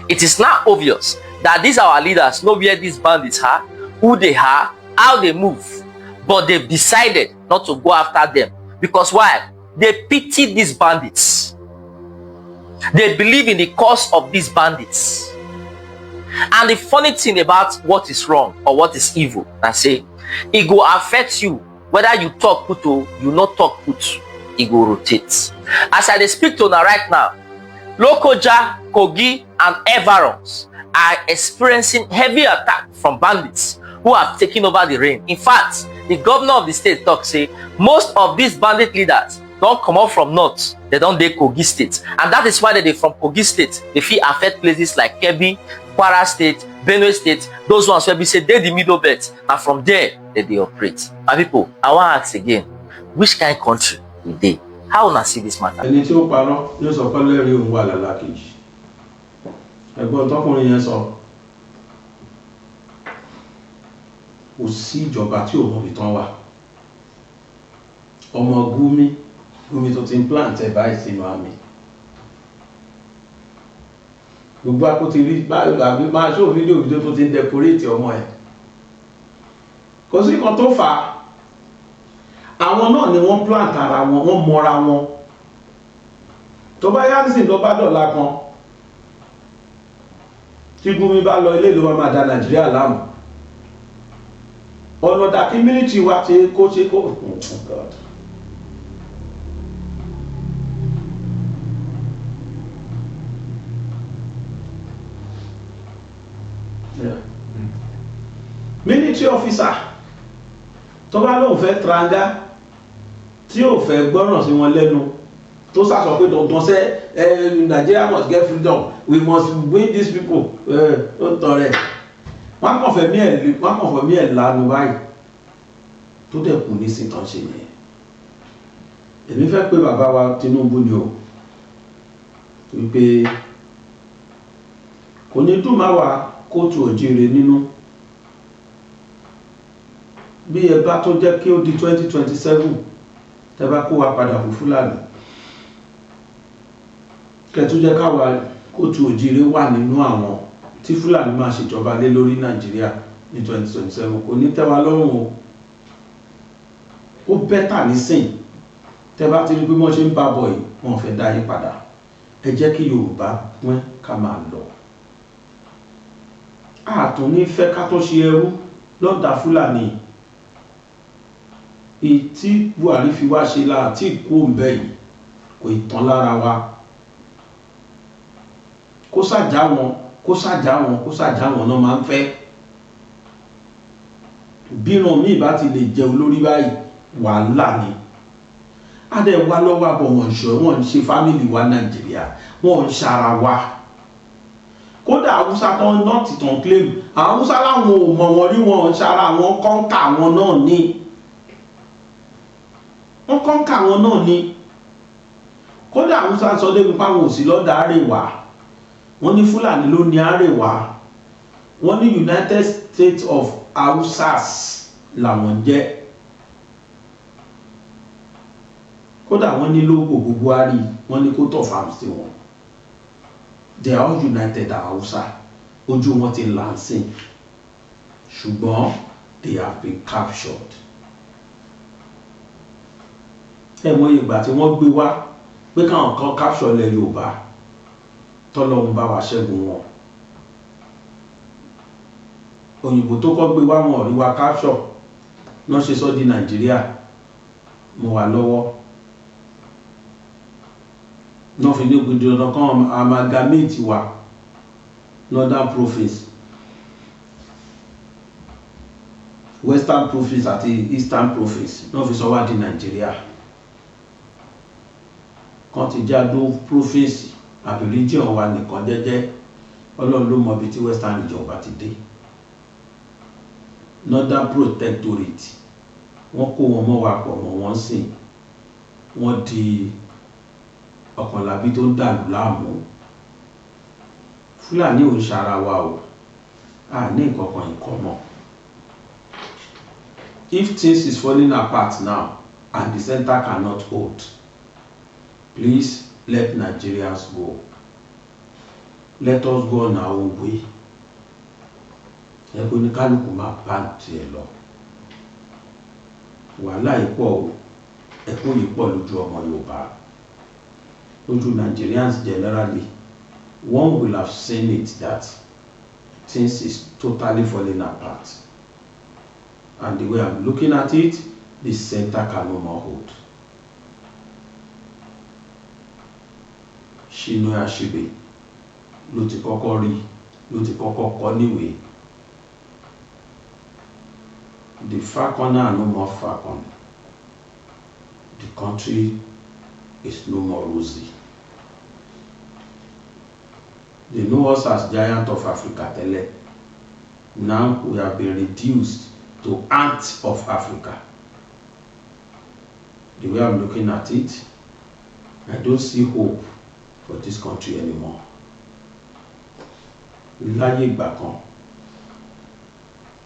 Speaker 3: it is now obvious that these our leaders know where these bandits are, who they are, how they move, but they've decided not to go after them. Because why? They pity these bandits. They believe in the cause of these bandits. And the funny thing about what is wrong or what is evil, I say, it will affect you whether you talk put or you not talk put. It will rotate. As I speak to now right now, Lokoja, Kogi, and Everons are experiencing heavy attack from bandits who have taken over the reign. In fact, the governor of the state talk say most of these bandit leaders don't come out from north, they don't dey Kogi state, and that is why they from Kogi state they fit affect places like Kebbi, Kwara state, Benue state, those ones where we say they the middle belt, and from there they operate. My people, I want to ask again, which kind of country we dey? How una see this matter?
Speaker 2: Ẹni tí ó parọ́ yóò sọ pé lẹ́rìí òun wà lálákejì. Ẹ̀gbọ́n tọkùnrin yẹn sọ, kò sí ìjọba tí ò mọ̀ bí tán wà. Ọmọ Gumi tó ti ń plant ẹ̀ báyìí sínú àmì. Gbogbo àpótí rí àbí máa ṣó fídíò tó ti ń decorate ọmọ ẹ̀. Kò sí nǹkan tó fà á. Àwọn náà ni wọ́n plant ara wọn, wọ́n mọra wọn. Tó bá yá nísìn lọ bá dọ̀la kan, tí Gumi bá lọ ilé ìlú máa da Nàìjíríà láàmú. Ọ̀nà dàkí mílítì wa ṣe kó. Military officer tó bá lóun fẹ́ tranga tí ò fẹ́ gbọ́ràn sí wọn lẹ́nu tó sàsọ pé dandan sẹ́ Nigeria must get freedom, we must win these people ó tọ̀ rẹ̀ wọ́n kàn fẹ́ mí ẹ̀ lanu báyìí tó dẹ̀ kù ní sìtàn ṣe yẹn. Èmi fẹ́ pé bàbá wa Tinubu ni o wípé kò ní dùn máa wà kóòtù òjìire nínú bí ẹ bá tó jẹ́ kí ó di 2027 tẹ́ bá kó wa padà fún Fúlàní kẹ́ tó jẹ́ káwa kóòtù òjìire wà nínú àwọn tí Fúlàní máa ṣèjọba lé lórí Nàìjíríà ní 2027 kò ní tẹ́ wa lọ́rùn o. Ó bẹ́tà nísìn tẹ́ bá ti rí pé wọ́n ṣe ń bá bọ̀ yìí wọ́n fẹ́ dá yín padà. Ẹ jẹ́ kí Yorùbá pín ká máa lọ. Àtún ní fẹ́ ká tó ṣe ẹrú lọ́dà Fúlàní. Tí Buhari fi wá ṣe láà tí kú òǹbẹ yìí kò ìtàn lára wa. Kó sàjá wọn náà máa ń fẹ́. Bíran míì bá ti lè jẹ olórí báyìí wàhálà ni. Adé wa lọ́wọ́ àbọ̀ wọ́n ń ṣe fámìlì wa Nàìjíríà, wọ́n ń ṣara wa. Kódà Haúsá tán náà ti tàn claim, àwọn Haúsá láwọn ò mọ̀ wọ́n rí wọn ṣara wọn kọ́ńkà wọn náà ní. Wọ́n kọ́ńkà wọn náà ní. Kódà Haúsá sọ débi páwọn ò sí lọ́dà Àrèwá. Wọ́n ní Fúlàní ló ní Àrèwá. Wọ́n ní United States of Hausas làwọn jẹ́. Kódà wọ́n ní lógo gbogbo àrí, wọ́n ní coat of arms sí wọn. They are all united Hausa. Ojú wọn ti lansing. Ṣùgbọ́n they have been captured. Ẹ mọ̀ ìgbà tí wọ́n gbé wá pé káwọn kan capture lẹ̀ Yorùbá tọ́lọ́run bá wa ṣẹ́gun wọn. Òyìnbó tó kọ́ gbé wá wọn rí wa capture náà ṣe sọ di Nàìjíríà mo wà lọ́wọ́. Náà fi ní gbèdé ọ̀nà kan amalgamate wa Northern Province, Western Province àti Eastern Province náà fi sọ wá di Nàìjíríà. Kan ti jádó province àbí region wa nìkan jẹ́jẹ́ Ọlọ́run ló mọ ibi tí Western region bá ti dé. Northern Protectorate wọ́n kó wọn mọ́ wa pọ̀ mọ́ wọ́n sìn wọ́n di Ọ̀kànlábí tó ń dàlú láàmú. Fúlàní ò ń ṣara wa o, a ní nǹkan kan ìkọ̀mọ̀. If things is falling apart now and the center cannot hold, please let Nigerians go. Let us go on our own way. Ẹgbẹ́ oníkálukú máa bá tiẹ̀ lọ. Wàhálà yìí pọ̀ o, ẹkún yìí pọ̀ lójú ọmọ Yorùbá. Lójú Nigerians generally, one will have seen it that things is totally falling apart. And the way I'm looking at it, the center can no more hold. Chinua Achebe ló ti kọ́kọ́ rí, ló ti kọ́kọ́ kọ́ níwèé. The falconer are no more falcon. The country is no more rosy. They know us as giant of Africa tẹ́lẹ̀. Now we have been reduced to ants of Africa. The way I'm looking at it, I don't see hope for this country anymore. Láyé ìgbà kan,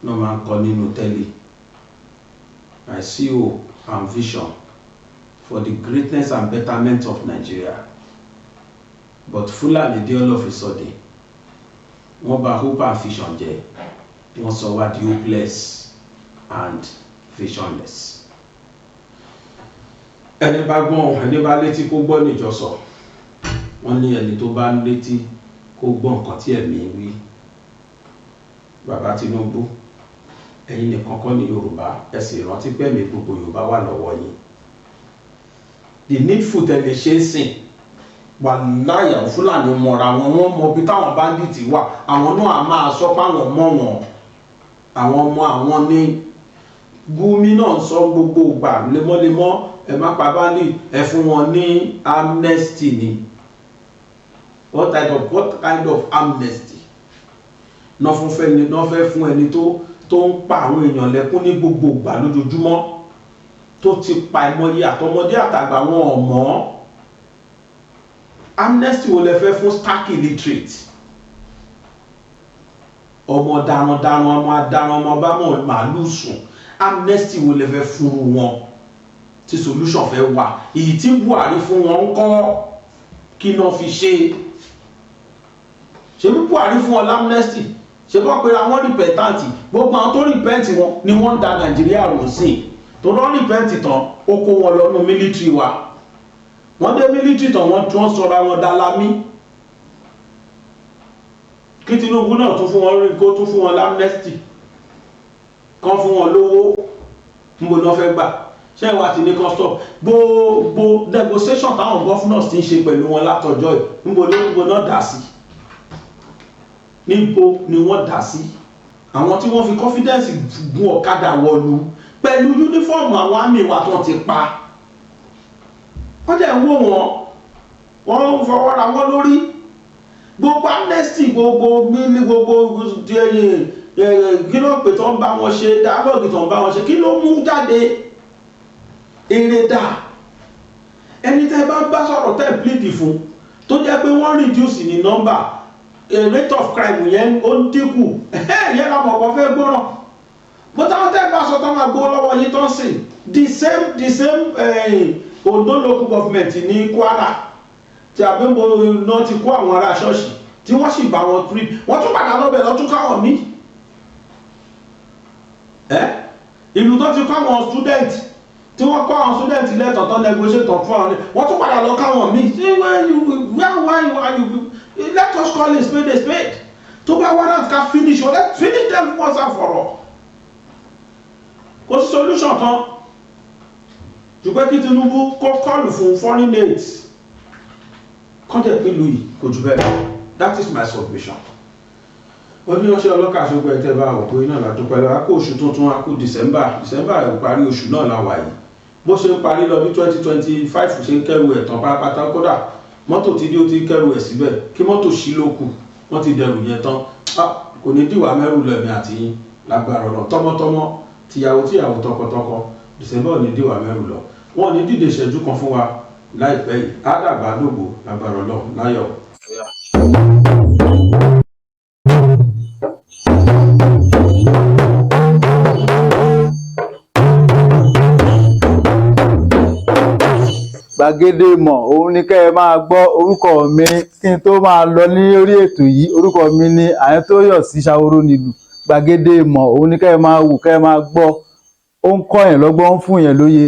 Speaker 2: no man kọ nínú tẹ́lẹ̀. I see hope and vision for the greatness and betterment of Nigeria. But Fulani dé all of a sudden, wọ́n bà hope and vision jẹ́, wọ́n sọ wá di hopeless and visionless. Ẹni bá gbọ́n, ẹni bá létí kó gbọ́ níjọ sọ. Wọ́n ní ẹni tó bá létí kó gbọ́ nǹkan tí ẹ̀mí wí. Bàbá Tinubu, ẹ̀yin nìkan kọ́ ní Yorùbá, ẹ sì rántí pé ẹ̀mí gbogbo Yorùbá wà lọ́wọ́ yín. The needful tẹ̀lé ṣe ń sìn. Wà láyà Fúlàní mọ̀ra wọn, wọ́n mọ bí táwọn báńdíìtì wà. Àwọn náà a máa sọ páwọn mọ́ wọn. Àwọn ọmọ àwọn ní Gumi náà sọ gbogbo ìgbà lemọ́lemọ́, ẹ má pa báńdì, ẹ fún wọn ní amnesty ni. What kind of amnesty? Náà fẹ́ fún ẹni tó ń pa àwọn èèyàn lẹ́kún ní gbogbo ìgbà lójoojúmọ́, tó ti pa ìmọ̀ye àtọmọdé àtàgbà wọn ọ̀mọ́. Amnesty wo lẹ fẹ́ fún stark illiterate? Ọmọ darandaran, ọmọ adaran, ọmọ bá mọ̀ màálù sùn. Amnesty wo lẹ fẹ́ fún wọn tí solution fẹ́ wà? Èyí tí Buhari fún wọn ń kọ́ kí náà fi ṣe. Ṣé bí Buhari fún wọn l'amnesty? Ṣé bọ́ pé àwọn repentanti, gbogbo àwọn tó repent wọn ni wọ́n ń da Nàìjíríà rò sí. Tó lọ́ repent tán, ó kó wọn lọ nínú military wa. Wọ́n dé military tán, wọ́n sọra wọn dalami. Kí Tinubu náà tún fún wọn rí kó tún fún wọn l'amnesty. Kán fún wọn lówó, níbo náà fẹ́ gbà. Ṣé ìwà tí ní kan stop? Gbogbo negotiation táwọn governors ti ń ṣe pẹ̀lú wọn látọjọ́ yìí, níbo náà dá sí? Níbo ni wọ́n dá sí? Àwọn tí wọ́n fi confidence gun ọ̀kadà wọ̀lú pẹ̀lú uniform àwọn àmì wa tó ti pa. Wọ́n dẹ̀ wò wọ́n ń fọwọ́ ra wọ́n lórí. Gbogbo amnesty, gbogbo kí ló pè tó ń bá wọn ṣe, dialogue tó ń bá wọn ṣe, kí ló mú jáde? Èrè dà. Ẹni tẹ́ bá bá sọ̀rọ̀ tẹ́ plead fún tó jẹ́ pé wọ́n reduce ní number, rate of crime yẹn ó ń dínkù. Yẹn lọ́mọ̀ kan fẹ́ gbọ́ràn. Bó táwọn tẹ́ bá sọ tán máa gbó lọ́wọ́ yín tó ń sìn. The same Ondo local government ní Kwara tí Abẹ́mọ náà ti kó àwọn ará ṣọ́ọ̀ṣì tí wọ́n sì bá wọn prí. Wọ́n tún padà lọ́bẹ̀ lọ́tún káwọn mí. Ìlú tó ti kọ́ àwọn student tí wọ́n kọ́ àwọn student lẹ́tọ̀ tó negotiate fún àwọn, wọ́n tún padà lọ káwọn mí. Let us call a spade a spade. Tó bá wá láti ká finish, let's finish them once and for all. Kò sí solution kan. Ṣùgbọ́n kí Tinubu kọ́ kọ́ọ̀lù fún foreign aids. Kọ́ńtẹ̀ pẹ̀lú yìí kò jù bẹ́ẹ̀. That is my submission. Ó ní ọṣẹ́ ọlọ́kà ṣogbọ́ ẹ̀tẹ́ bá òpó iná làdúpẹ́ lọ. A kó oṣù tuntun, a kó December ẹ̀ parí oṣù náà láwà yìí. Bó ṣe ń parí lọ bí 2025 ṣe ń kẹ́rù ẹ̀ tán pátápátá, kódà mọ́tò tí dé ó ti kẹ́rù ẹ̀ síbẹ̀, kí mọ́tò ṣí ló kù, wọ́n ti dẹrù yẹn tán. Kò ní dìwà mẹ́rù lẹ̀mí àti yín lágbára ọ̀nà tọmọtọmọ, tíyàwó tọkọtọkọ, December ò ní dìwà mẹ́rù lọ. Wọ́n ní dìde ìṣẹ́jú kan fún wa láìpẹ́ yìí á dàgbà lógo lágbára Ọlọ́run láyọ̀.
Speaker 4: Gbàgede Ìmọ̀ òun ni kẹ́ ẹ máa gbọ́. Orúkọ mi kí n tó máa lọ ní orí ètò yìí, orúkọ mi ni Àyántóyọ̀sí Ṣaworo nílùú. Gbàgede Ìmọ̀ òun ni kẹ́ ẹ máa wò, kẹ́ ẹ máa gbọ́. Ó ń kọ́ yẹn lọ́gbọ́n, ó ń fún yẹn lóye.